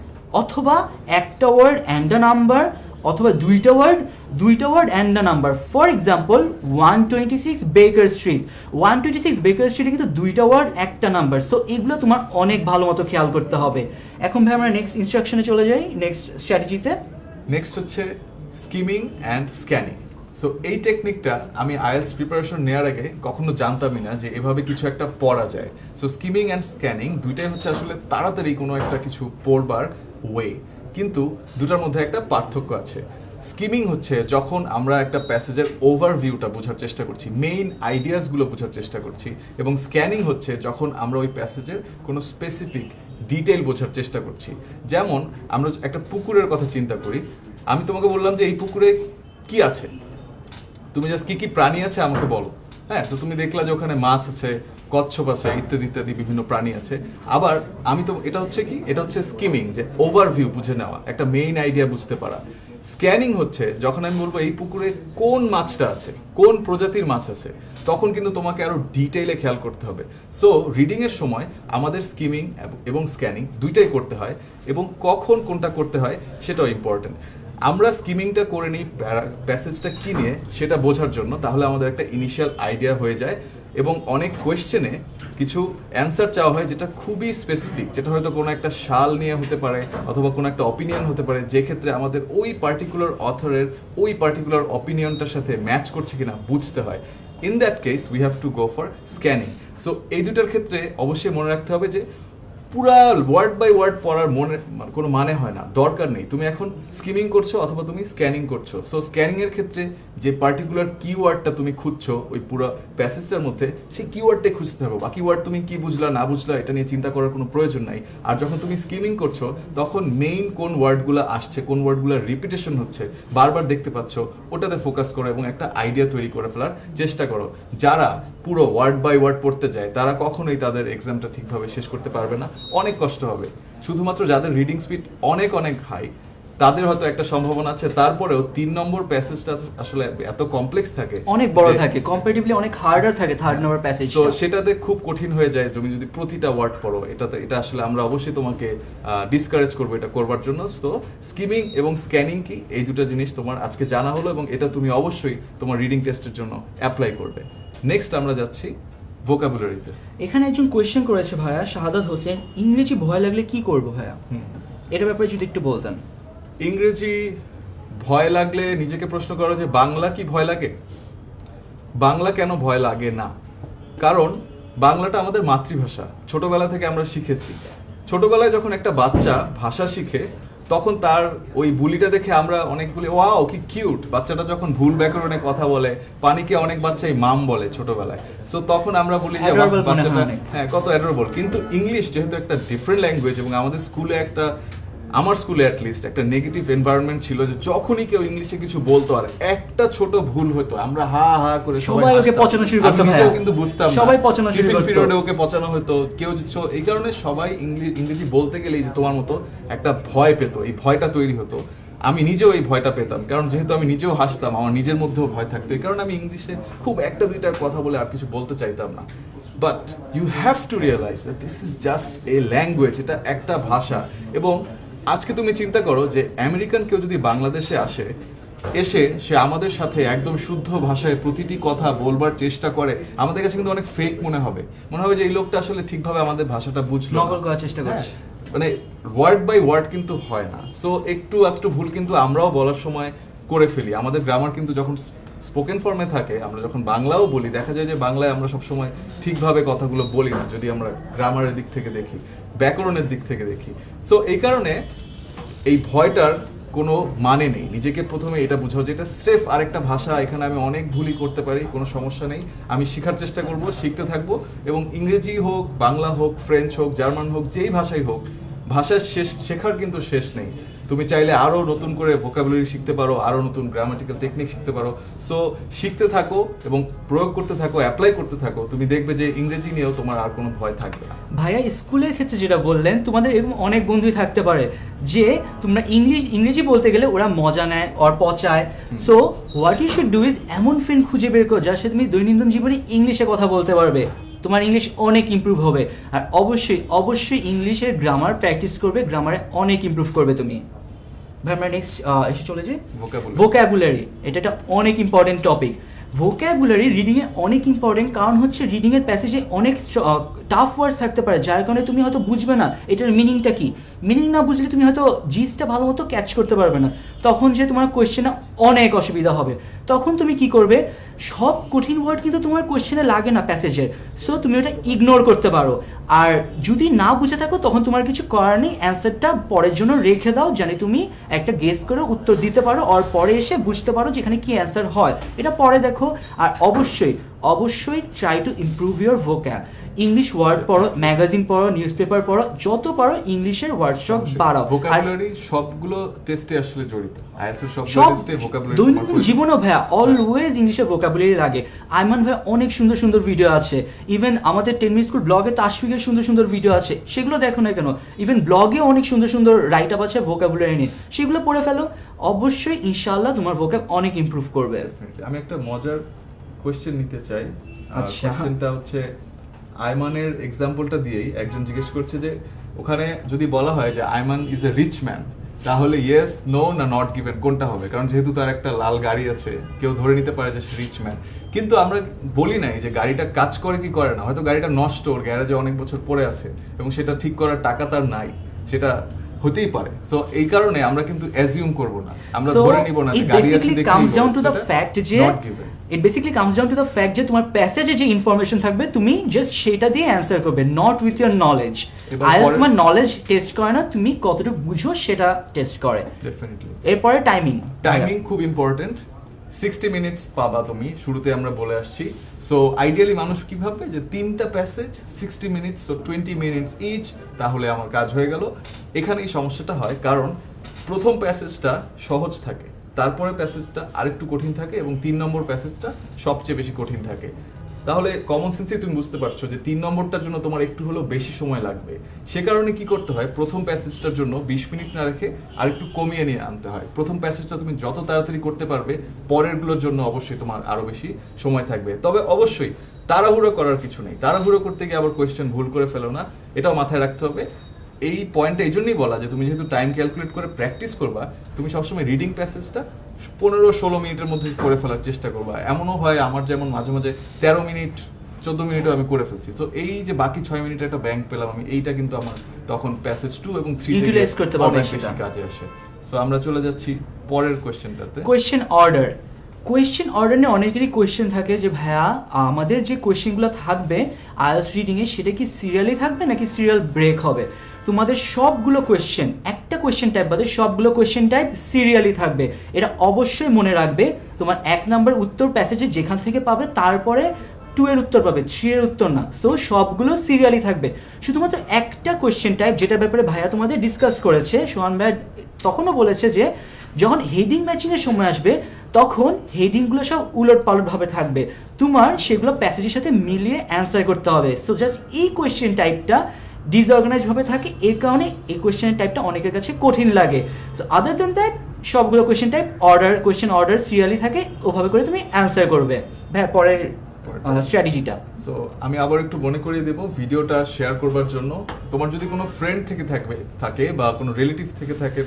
অথবা একটা ওয়ার্ড অ্যান্ড আ নাম্বার, অথবা দুইটা word and a number. For example 126 Baker street, 126 বেকার স্ট্রিটে কিন্তু দুইটা ওয়ার্ড একটা নাম্বার। সো এগুলো তোমার অনেক ভালো মতো খেয়াল করতে হবে। এখন ভাই আমরা নেক্সট ইনস্ট্রাকশনে চলে যাই, নেক্সট স্ট্র্যাটেজিতে। নেক্সট হচ্ছে স্কিমিং অ্যান্ড স্ক্যানিং। সো এই টেকনিকটা আমি আইএলটিএস প্রিপারেশন নেওয়ার আগে কখনো জানতামই না যে এভাবে কিছু একটা পড়া যায়। সো স্কিমিং অ্যান্ড স্ক্যানিং দুইটাই হচ্ছে আসলে তাড়াতাড়ি কোনো একটা কিছু পড়বার ওয়ে, কিন্তু দুটার মধ্যে একটা পার্থক্য আছে। স্কিমিং হচ্ছে যখন আমরা একটা প্যাসেজের ওভারভিউটা বোঝার চেষ্টা করছি, মেইন আইডিয়াসগুলো বোঝার চেষ্টা করছি, এবং স্ক্যানিং হচ্ছে যখন আমরা ওই প্যাসেজের কোনো স্পেসিফিক ডিটেইল বোঝার চেষ্টা করছি। যেমন আমরা একটা পুকুরের কথা চিন্তা করি, আমি তোমাকে বললাম যে এই পুকুরে কি আছে, তুমি জাস্ট কি কি প্রাণী আছে আমাকে বলো। হ্যাঁ, তো তুমি দেখলা যে ওখানে মাছ আছে, কচ্ছপ আছে, ইত্যাদি ইত্যাদি বিভিন্ন প্রাণী আছে। আবার আমি তো এটা হচ্ছে কি, এটা হচ্ছে স্কিমিং, যে ওভারভিউ বুঝে নেওয়া, একটা মেইন আইডিয়া বুঝতে পারা। স্ক্যানিং হচ্ছে যখন আমি বলবো এই পুকুরে কোন মাছটা আছে, কোন প্রজাতির মাছ আছে, তখন কিন্তু তোমাকে আরো ডিটেইলে খেয়াল করতে হবে। সো রিডিং এর সময় আমাদের স্কিমিং এবং স্ক্যানিং দুইটাই করতে হয়, এবং কখন কোনটা করতে হয় সেটাও ইম্পর্টেন্ট। আমরা স্কিমিংটা করে নিই প্যাসেজটা কি নিয়ে সেটা বোঝার জন্য, তাহলে আমাদের একটা ইনিশিয়াল আইডিয়া হয়ে যায়, এবং অনেক কোয়েশ্চেনে কিছু অ্যান্সার চাওয়া হয় যেটা খুবই স্পেসিফিক, যেটা হয়তো কোনো একটা সাল নিয়ে হতে পারে অথবা কোনো একটা অপিনিয়ন হতে পারে, যে ক্ষেত্রে আমাদের ওই পার্টিকুলার অথরের ওই পার্টিকুলার অপিনিয়নটার সাথে ম্যাচ করছে কিনা বুঝতে হয়। In that case we have to go for scanning. So এই দুটার ক্ষেত্রে অবশ্যই মনে রাখতে হবে যে পুরা ওয়ার্ড বাই ওয়ার্ড পড়ার কোনো মানে হয় না, দরকার নেই। তুমি এখন স্কিমিং করছো অথবা তুমি স্ক্যানিং করছো। সো স্ক্যানিং এর ক্ষেত্রে যে পার্টিকুলার কিওয়ার্ডটা তুমি খুঁজছো ওই পুরো প্যাসেজটার মধ্যে, সেই কিওয়ার্ডটাই খুঁজতে হবে। বাকি ওয়ার্ড তুমি কি বুঝলা না বুঝলা এটা নিয়ে চিন্তা করার কোনো প্রয়োজন নাই। আর যখন তুমি স্কিমিং করছো তখন মেইন কোন ওয়ার্ডগুলো আসছে, কোন ওয়ার্ডগুলো রিপিটেশন হচ্ছে, বারবার দেখতে পাচ্ছ, ওটাতে ফোকাস করো এবং একটা আইডিয়া তৈরি করে ফেলার চেষ্টা করো। যারা পুরো ওয়ার্ড বাই ওয়ার্ড পড়তে যায় তারা কখনোই তাদের এক্সামটা ঠিকভাবে শেষ করতে পারবে না, অনেক কষ্ট হবে। শুধুমাত্র যাদের রিডিং স্পিড অনেক অনেক হাই তাদের হয়তো একটা সম্ভাবনা আছে, তারপরেও 3 নম্বর প্যাসেজটা আসলে এত কমপ্লেক্স থাকে, অনেক বড় থাকে, কম্পারেটিভলি অনেক হার্ডার থাকে 3rd নম্বর প্যাসেজ। তো সেটাতে খুব কঠিন হয়ে যায় তুমি যদি প্রতিটা ওয়ার্ড পড়ো। এটা আসলে আমরা অবশ্যই তোমাকে ডিসকারেজ করবো এটা করবার জন্য। তো স্কিমিং এবং স্ক্যানিং কি, এই দুটো জিনিস তোমার আজকে জানা হলো, এবং এটা তুমি অবশ্যই তোমার রিডিং টেস্টের জন্য অ্যাপ্লাই করবে। নেক্সট আমরা যাচ্ছি ভোকাবুলারিতে। এখানে একজন কোয়েশ্চেন করেছে ভাইয়া, শাহাদাত হোসেন, ইংরেজি ভয় লাগলে কি করবো ভাইয়া? এটার ব্যাপারে যদি একটু বলতেন। ইংরেজি ভয় লাগলে নিজেকে প্রশ্ন করো যে বাংলা কি ভয় লাগে? বাংলা কেন ভয় লাগে না? কারণ বাংলাটা আমাদের মাতৃভাষা, ছোটবেলা থেকে আমরা শিখেছি। ছোটবেলায় যখন একটা বাচ্চা ভাষা শিখে তখন তার ওই বুলিটা দেখে আমরা অনেক বলি ওয়াও কি কিউট। বাচ্চাটা যখন ভুল ব্যাকরণে কথা বলে, পানিকে অনেক বাচ্চাই মাম বলে ছোটবেলায়, তো তখন আমরা বলি যে বাচ্চাটা হ্যাঁ কত অ্যাডোরেবল। কিন্তু ইংলিশ যেহেতু একটা ডিফারেন্ট ল্যাঙ্গুয়েজ, এবং আমাদের স্কুলে আমার স্কুলে অ্যাটলিস্ট একটা নেগেটিভ এনভায়রনমেন্ট ছিল যে যখনই কেউ ইংলিশে কিছু বলতো আর একটা ছোট ভুল হতো আমরা হা হা করে সবাই ওকে পচানো শুরু করতো। নিজেও কিন্তু বুঝতাম না, সবাই পচানো শুরু করতো, পিরিয়ডে ওকে পচানো হতো কেউ। এই কারণে সবাই ইংরেজি বলতে গেলেই যে তোমার মতো একটা ভয় পেত, এই ভয়টা তৈরি হতো। আমি নিজেও এই ভয়টা পেতাম, কারণ যেহেতু আমি নিজেও হাসতাম, আমার নিজের মধ্যেও ভয় থাকতো। এই কারণে আমি ইংলিশে খুব একটা দুইটা কথা বলে আর কিছু বলতে চাইতাম না। But you have to realise that this is just a language, এটা একটা ভাষা। এবং আজকে তুমি চিন্তা করো যে আমেরিকান কেউ যদি বাংলাদেশে এসে সে আমাদের সাথে একদম শুদ্ধ ভাষায় প্রতিটি কথা বলবার চেষ্টা করে, আমাদের কাছে কিন্তু অনেক ফেক মনে হবে যে এই লোকটা আসলে ঠিকভাবে আমাদের ভাষাটা বুঝলো, নকল করার চেষ্টা করছে। মানে ওয়ার্ড বাই ওয়ার্ড কিন্তু হয় না। সো একটু ভুল কিন্তু আমরাও বলার সময় করে ফেলি। আমাদের গ্রামার কিন্তু যখন স্পোকেন ফর্মে থাকে, আমরা যখন বাংলাও বলি, দেখা যায় যে বাংলায় আমরা সবসময় ঠিকভাবে কথাগুলো বলি না, যদি আমরা গ্রামারের দিক থেকে দেখি, ব্যাকরণের দিক থেকে দেখি। সো এই কারণে এই ভয়টার কোনো মানে নেই। নিজেকে প্রথমে এটা বুঝাও যে এটা স্রেফ আরেকটা ভাষা, এখানে আমি অনেক ভুলই করতে পারি, কোনো সমস্যা নেই। আমি শেখার চেষ্টা করব, শিখতে থাকবো, এবং ইংরেজি হোক, বাংলা হোক, ফ্রেঞ্চ হোক, জার্মান হোক, যেই ভাষাই হোক, ভাষার শেখার কিন্তু শেষ নেই। তুমি চাইলে আরো নতুন করে ভোকাবুলারি শিখতে পারো, আরো নতুন গ্রামাটিক্যাল টেকনিক শিখতে পারো। সো শিখতে থাকো এবং প্রয়োগ করতে থাকো, অ্যাপ্লাই করতে থাকো, তুমি দেখবে যে ইংরেজি নিয়েও তোমার আর কোনো ভয় থাকবে না। ভাইয়া স্কুলের ক্ষেত্রে যেটা বললেন, তোমাদের এরকম অনেক বন্ধুই থাকতে পারে যে তোমরা ইংরেজি বলতে গেলে ওরা মজা নেয় আর পচায়। So what you should do is এমন ফ্রেন্ড খুঁজে বের করো যার সাথে তুমি দৈনন্দিন জীবনে ইংলিশে কথা বলতে পারবে, তোমার ইংলিশ অনেক ইমপ্রুভ হবে। আর অবশ্যই ইংলিশের গ্রামার প্র্যাকটিস করবে, গ্রামারে অনেক ইমপ্রুভ করবে তুমি। ভাই আমরা নেক্সট এসে চলে যাই Vocabulary. ভোকাবুলারি। এটা একটা অনেক important topic. Vocabulary reading a অনেক ইম্পর্টেন্ট, কারণ হচ্ছে রিডিং এর প্যাসেজে অনেক টাফ ওয়ার্ডস থাকতে পারে, যার কারণে তুমি হয়তো বুঝবে না এটার মিনিংটা কি। মিনিং না বুঝলে তুমি হয়তো জিসটা ভালো মতো ক্যাচ করতে পারবে না, তখন যে তোমার কোয়েশ্চেনে অনেক অসুবিধা হবে। তখন তুমি কি করবে, সব কঠিন ওয়ার্ড কিন্তু তোমার কোয়েশ্চেনে লাগে না প্যাসেজের, সো তুমি ওটা ইগনোর করতে পারো। আর যদি না বুঝে থাকো তখন তোমার কিছু করার নেই, অ্যান্সারটা পরের জন্য রেখে দাও, জানি তুমি একটা গেস করে উত্তর দিতে পারো, আর পরে এসে বুঝতে পারো যেখানে কি অ্যান্সার হয়, এটা পরে দেখো। আর অবশ্যই অবশ্যই try to improve your vocab. English word পড়ো, ম্যাগাজিন পড়ো, নিউজ পেপার পড়ো, যত পারো ইংলিশের ওয়ার্ড স্টক বাড়াও। ভোকাবুলারি সবগুলো টেস্টে আসলে জড়িত, আইএলটিএস এর সবগুলো সব টেস্টে ভোকাবুলারি দৈনন্দিন জীবনেও ভাইয়া অলওয়েজ ইংলিশে ভোকাবুলারি লাগে। আইমান ভাইয়া অনেক সুন্দর সুন্দর ভিডিও আছে, ইভেন আমাদের 10 মিনিট স্কুল ব্লগে তাশফিকের সুন্দর সুন্দর ভিডিও আছে, সেগুলো দেখো না কেন। ইভেন ব্লগে অনেক সুন্দর সুন্দর রাইট আপ আছে ভোকাবুলারি নিয়ে, সেগুলো পড়ে ফেলো। অবশ্যই ইনশাআল্লাহ তোমার ভোকাব অনেক ইমপ্রুভ করবে। আমি একটা মজার কোশ্চেন নিতে চাই। আচ্ছা। কোশ্চেনটা হচ্ছে আইমানের এক্সাম্পলটা দিয়েই একজন জিজ্ঞেস করছে যে ওখানে যদি বলা হয় যে Ayman is a rich man, তাহলে ইয়েস, নো না নট গিভেন কোনটা হবে? কারণ যেহেতু তার একটা লাল গাড়ি আছে, কেউ ধরে নিতে পারে যে সে রিচ ম্যান, কিন্তু আমরা বলি নাই যে গাড়িটা কাজ করে কি করে না। হয়তো গাড়িটা নষ্ট, ওর গ্যারেজে অনেক বছর পড়ে আছে এবং সেটা ঠিক করার টাকা তার নাই, সেটা হতেই পারে। সো এই কারণে আমরা কিন্তু অ্যাজিউম করব না, আমরা ধরে নিব না যে গাড়ি আছে দেখে comes down to the fact যে it basically comes down to the fact যে তোমার প্যাসেজে যে ইনফরমেশন থাকবে তুমি জাস্ট সেটা দিয়ে অ্যানসার করবে, not with your knowledge. IELTS তোমার নলেজ টেস্ট করে না, তুমি কতটুকু বুঝো সেটা টেস্ট করে। ডেফিনেটলি। এরপরে টাইমিং খুব ইম্পর্টেন্ট। 60 মিনিটস পাবা তুমি, শুরুতে আমরা বলে আসছি। সো আইডিয়ালি মানুষ কি ভাববে যে 3টা passage 60 minutes, so 20 minutes each, তাহলে আমার কাজ হয়ে গেল। এখানেই সমস্যাটা হয়, কারণ প্রথম প্যাসেজটা সহজ থাকে, তারপরে প্যাসেজটা আরেকটু কঠিন থাকে এবং 3 নম্বর প্যাসেজটা সবচেয়ে বেশি কঠিন থাকে। তাহলে কমন সেন্সে তুমি বুঝতে পারছো যে 3 নম্বরটার জন্য তোমার একটু হলেও বেশি সময় লাগবে। সে কারণে কি করতে হয়, প্রথম প্যাসেজটার জন্য 20 মিনিট না রেখে আরেকটু কমিয়ে নিয়ে আনতে হয়। প্রথম প্যাসেজটা তুমি যত তাড়াতাড়ি করতে পারবে, পরেরগুলোর জন্য অবশ্যই তোমার আরো বেশি সময় থাকবে। তবে অবশ্যই তাড়াহুড়ো করার কিছু নেই, তাড়াহুড়ো করতে গিয়ে আবার কোয়েশ্চেন ভুল করে ফেলো না, এটাও মাথায় রাখতে হবে। এই পয়েন্টটা এই জন্যই বলা যে তুমি যেহেতু টাইম ক্যালকুলেট করে প্র্যাকটিস করবা, তুমি সবসময় রিডিং প্যাসেজটা 15-16 মিনিটের মধ্যে করে ফেলার চেষ্টা করবা। এমনও হয় আমার যেমন মাঝে মাঝে 13 মিনিট 14 মিনিটও আমি করে ফেলছি। তো এই যে বাকি 6 মিনিটের একটা ব্যাংক পেলাম আমি, এইটা কিন্তু আমার তখন প্যাসেজ 2 এবং 3 ইউটিলাইজ করতে পারবে, বেশি কাজে আসে। সো আমরা চলে যাচ্ছি পরের কোশ্চেনটাতে। Question order. কোয়েশ্চেন অর্ডার নিয়ে অনেকেরই কোয়েশ্চেন থাকে যে ভাইয়া আমাদের যে কোয়েশ্চেনগুলো থাকবে আইএলটিএস রিডিং এ, সেটা কি সিরিয়ালি থাকবে নাকি সিরিয়াল ব্রেক হবে? তোমাদের সবগুলো কোয়েশ্চেন, একটা কোয়েশ্চেন টাইপ বাদে সবগুলো কোয়েশ্চেন টাইপ সিরিয়ালি থাকবে। এটা অবশ্যই মনে রাখবে। তোমার 1 নাম্বার উত্তর প্যাসেজে যেখান থেকে পাবে, তারপরে 2 এর উত্তর পাবে, 3 এর উত্তর না। সো সবগুলো সিরিয়ালি থাকবে। শুধুমাত্র একটা কোয়েশ্চেন টাইপ, যেটার ব্যাপারে ভাইয়া তোমাদের ডিসকাস করেছে, সোহান ভাইয়া তখনও বলেছে যে যখন হেডিং ম্যাচিং এর সময় আসবে তখন হেডিংগুলো সব উলট পালট ভাবে থাকবে, তোমার সেগুলো প্যাসেজের সাথে মিলিয়ে অ্যান্সার করতে হবে। সো জাস্ট এই কোয়েশ্চেন টাইপটা ডিসঅর্গানাইজ ভাবে থাকে, এর কারণে এই কোয়েশ্চেনের টাইপটা অনেকের কাছে কঠিন লাগে। সো আদার দেন দ্যাট সবগুলো question type question order serially থাকে, ওভাবে করে তুমি অ্যান্সার করবে। ভাই পরের স্ট্র্যাটেজিটা। সো আমি আবার একটু মনে করিয়ে দেব, ভিডিওটা শেয়ার করবার জন্য তোমার যদি কোনো ফ্রেন্ড থেকে থাকে বা কোনো রিলেটিভ থেকে থাকে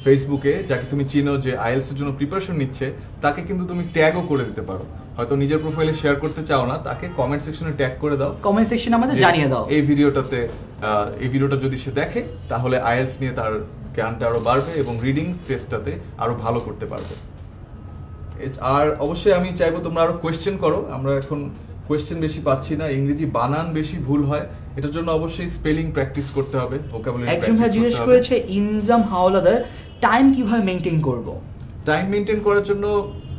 ফেসবুকে, যাকে তুমি চিনো যে আইএলটিএস এর জন্য প্রিপারেশন নিচ্ছে, তাকে কিন্তু তুমি ট্যাগও করে দিতে পারো। হয়তো নিজের প্রোফাইলে শেয়ার করতে চাও না, তাকে কমেন্ট সেকশনে ট্যাগ করে দাও, কমেন্ট সেকশনে আমাদের জানিয়ে দাও এই ভিডিওটা যদি সে দেখে, তাহলে আইএলটিএস নিয়ে তার জ্ঞানটা আরো বাড়বে এবং রিডিং টেস্টটাতে আরো ভালো করতে পারবে। আর অবশ্যই আমি চাইবো তোমরা আরো কোয়েশ্চেন করো। আমরা এখন কোয়েশ্চেন বেশি পাচ্ছি না, ইংরেজি বানান বেশি ভুল হয়, এটার জন্য অবশ্যই স্পেলিং প্র্যাকটিস করতে হবে, ভোকাবুলারি প্র্যাকটিস করতে হবে। একজন জিজ্ঞেস করেছে ইনজাম হাওলাদার, টাইম কিভাবে মেইনটেইন করব? টাইম মেইনটেইন করার জন্য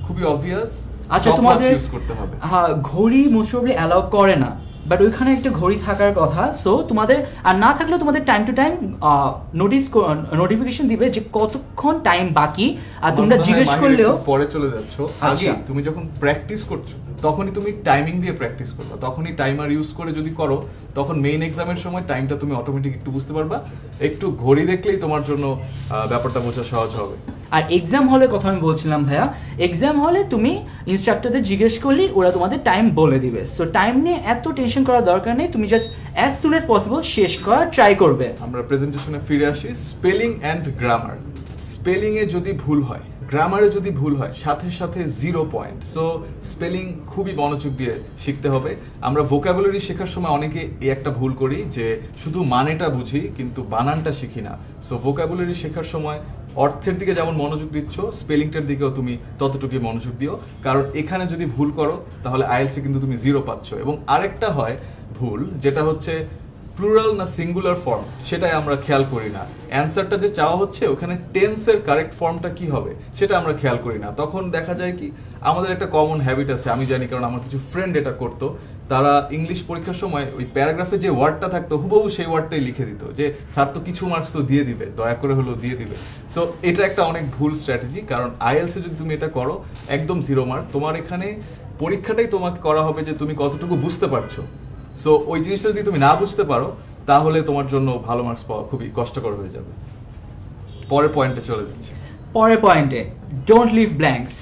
খুবই অবভিয়াস, আচ্ছা তোমাদের ইউজ করতে হবে। হ্যাঁ, ঘড়ি মোস্ট প্রবাবলি অ্যালাউ করে না, বাট ওইখানে একটা ঘড়ি থাকার কথা। সো তোমাদের আর না থাকলেও তোমাদের টাইম টু টাইম নোটিফিকেশন দিবে যে কতক্ষণ টাইম বাকি, আর তোমরা জিজ্ঞেস করলেও পরে চলে যাচ্ছ। আগে তুমি যখন প্র্যাকটিস করছো তখনই তুমি টাইমিং দিয়ে প্র্যাকটিস করবা, তখনই টাইমার ইউজ করে যদি করো, তখন মেইন এক্সামের সময় টাইমটা তুমি অটোমেটিক একটু বুঝতে পারবা। একটু ঘড়ি দেখলেই তোমার জন্য ব্যাপারটা বোঝা সহজ হবে। আর এক্সাম হলের কথা আমি বলছিলাম ভাইয়া, এক্সাম হলে তুমি ইনস্ট্রাক্টরদের জিজ্ঞেস করলেই ওরা তোমাদের টাইম বলে দিবে। সো টাইম নিয়ে এত টেনশন করার দরকার নেই, তুমি just as soon as possible শেষ করার ট্রাই করবে। আমরা প্রেজেন্টেশনে ফিরে আসি। Spelling and grammar. স্পেলিং এ যদি ভুল হয়, গ্রামারে যদি ভুল হয়, সাথে সাথে 0 পয়েন্ট। সো স্পেলিং খুবই মনোযোগ দিয়ে শিখতে হবে। আমরা ভোকাবুলারি শেখার সময় অনেকে এই একটা ভুল করি যে শুধু মানেটা বুঝি কিন্তু বানানটা শিখি না। সো ভোকাবুলারি শেখার সময় অর্থের দিকে যেমন মনোযোগ দিচ্ছ, স্পেলিংটার দিকেও তুমি ততটুকুই মনোযোগ দিও, কারণ এখানে যদি ভুল করো তাহলে আইএলসে কিন্তু তুমি 0 পাচ্ছ। এবং আরেকটা হয় ভুল, যেটা হচ্ছে প্লুরাল না সিঙ্গুলার ফর্ম, সেটাই আমরা খেয়াল করি না। অ্যান্সারটা যে চাওয়া হচ্ছে ওখানে টেন্সের কারেক্ট ফর্মটা কি হবে সেটা আমরা খেয়াল করি না। তখন দেখা যায় কি, আমাদের একটা কমন হ্যাবিট আছে, আমি জানি কারণ আমার কিছু ফ্রেন্ড এটা করতো। তারা ইংলিশ পরীক্ষার সময় ওই প্যারাগ্রাফে যে ওয়ার্ডটা থাকতো হুবহু সেই ওয়ার্ডটাই লিখে দিত, যে স্যার তো কিছু মার্কস তো দিয়ে দিবে, দয়া করে হলেও দিয়ে দিবে। সো এটা একটা অনেক ভুল স্ট্র্যাটেজি, কারণ আইএলসে যদি তুমি এটা করো একদম 0 মার্ক। তোমার এখানে পরীক্ষাটাই তোমাকে করা হবে যে তুমি কতটুকু বুঝতে পারছো। সো ওই জিনিসটা যদি তুমি না বুঝতে পারো তাহলে তোমার জন্য ভালো মার্কস পাওয়া খুবই কষ্টকর হয়ে যাবে। পরের পয়েন্টে চলে যাচ্ছে। পরের পয়েন্টে ডোন্ট লিভ ব্ল্যাঙ্কস।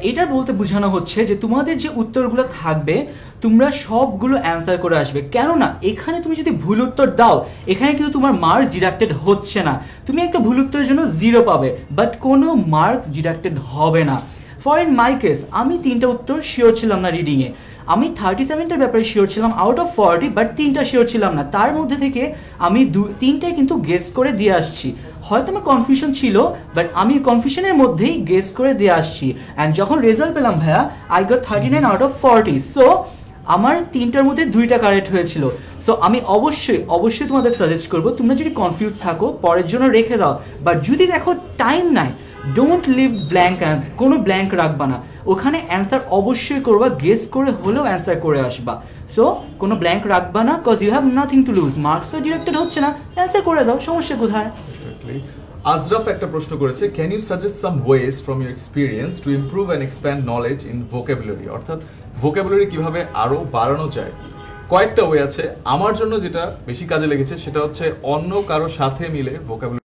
এটা বলতে বোঝানো হচ্ছে যে তোমাদের যে উত্তরগুলো থাকবে তোমরা সবগুলো অ্যান্সার করে আসবে, কেননা এখানে তুমি যদি ভুল উত্তর দাও এখানে কিন্তু তোমার মার্কস ডিডাক্টেড হচ্ছে না। তুমি একটা ভুল উত্তরের জন্য 0 পাবে, বাট কোনো মার্কস ডিডাক্টেড হবে না। ফর ইন মাই কেস, আমি 3টা উত্তর শিওর ছিলাম না রিডিংয়ে। আমি 37টার ব্যাপারে শিওর ছিলাম আউট অফ 40, বাট 3টা শিওর ছিলাম না। তার মধ্যে থেকে আমি 3টাই কিন্তু গেস করে দিয়ে আসছি। হয়তো আমার কনফিউশন ছিল, বাট আমি কনফিউশনের মধ্যেই গেস করে দিয়ে আসছি। অ্যান্ড যখন রেজাল্ট পেলাম ভাইয়া, I got 39 out of 40। So আমার 3টার মধ্যে 2টা কারেক্ট হয়েছিল। সো আমি অবশ্যই তোমাদের সাজেস্ট করবো, তোমরা যদি কনফিউজ থাকো পরের জন্য রেখে দাও, বাট যদি দেখো টাইম নাই, ডোন্ট লিভ ব্ল্যাঙ্ক অ্যান্সার, কোনো ব্ল্যাঙ্ক রাখবা না। ওখানে অ্যান্সার অবশ্যই করবা, গেস করে হলেও অ্যান্সার করে আসবা। সো কোনো ব্ল্যাঙ্ক রাখবা না, cause you have nothing to lose. Marks তো ডিরেক্টেড হচ্ছে না, অ্যান্সার করে দাও, সমস্যা কোথায়? আজরাফ একটা প্রশ্ন করেছে, can you suggest some ways from your experience to improve and expand knowledge in vocabulary? অর্থাৎ ভোকাবুলারি কিভাবে আরো বাড়ানো যায়। কয়েকটা ওয়ে আছে। আমার জন্য যেটা বেশি কাজে লেগেছে সেটা হচ্ছে অন্য কারো সাথে মিলে ভোকাবুলারি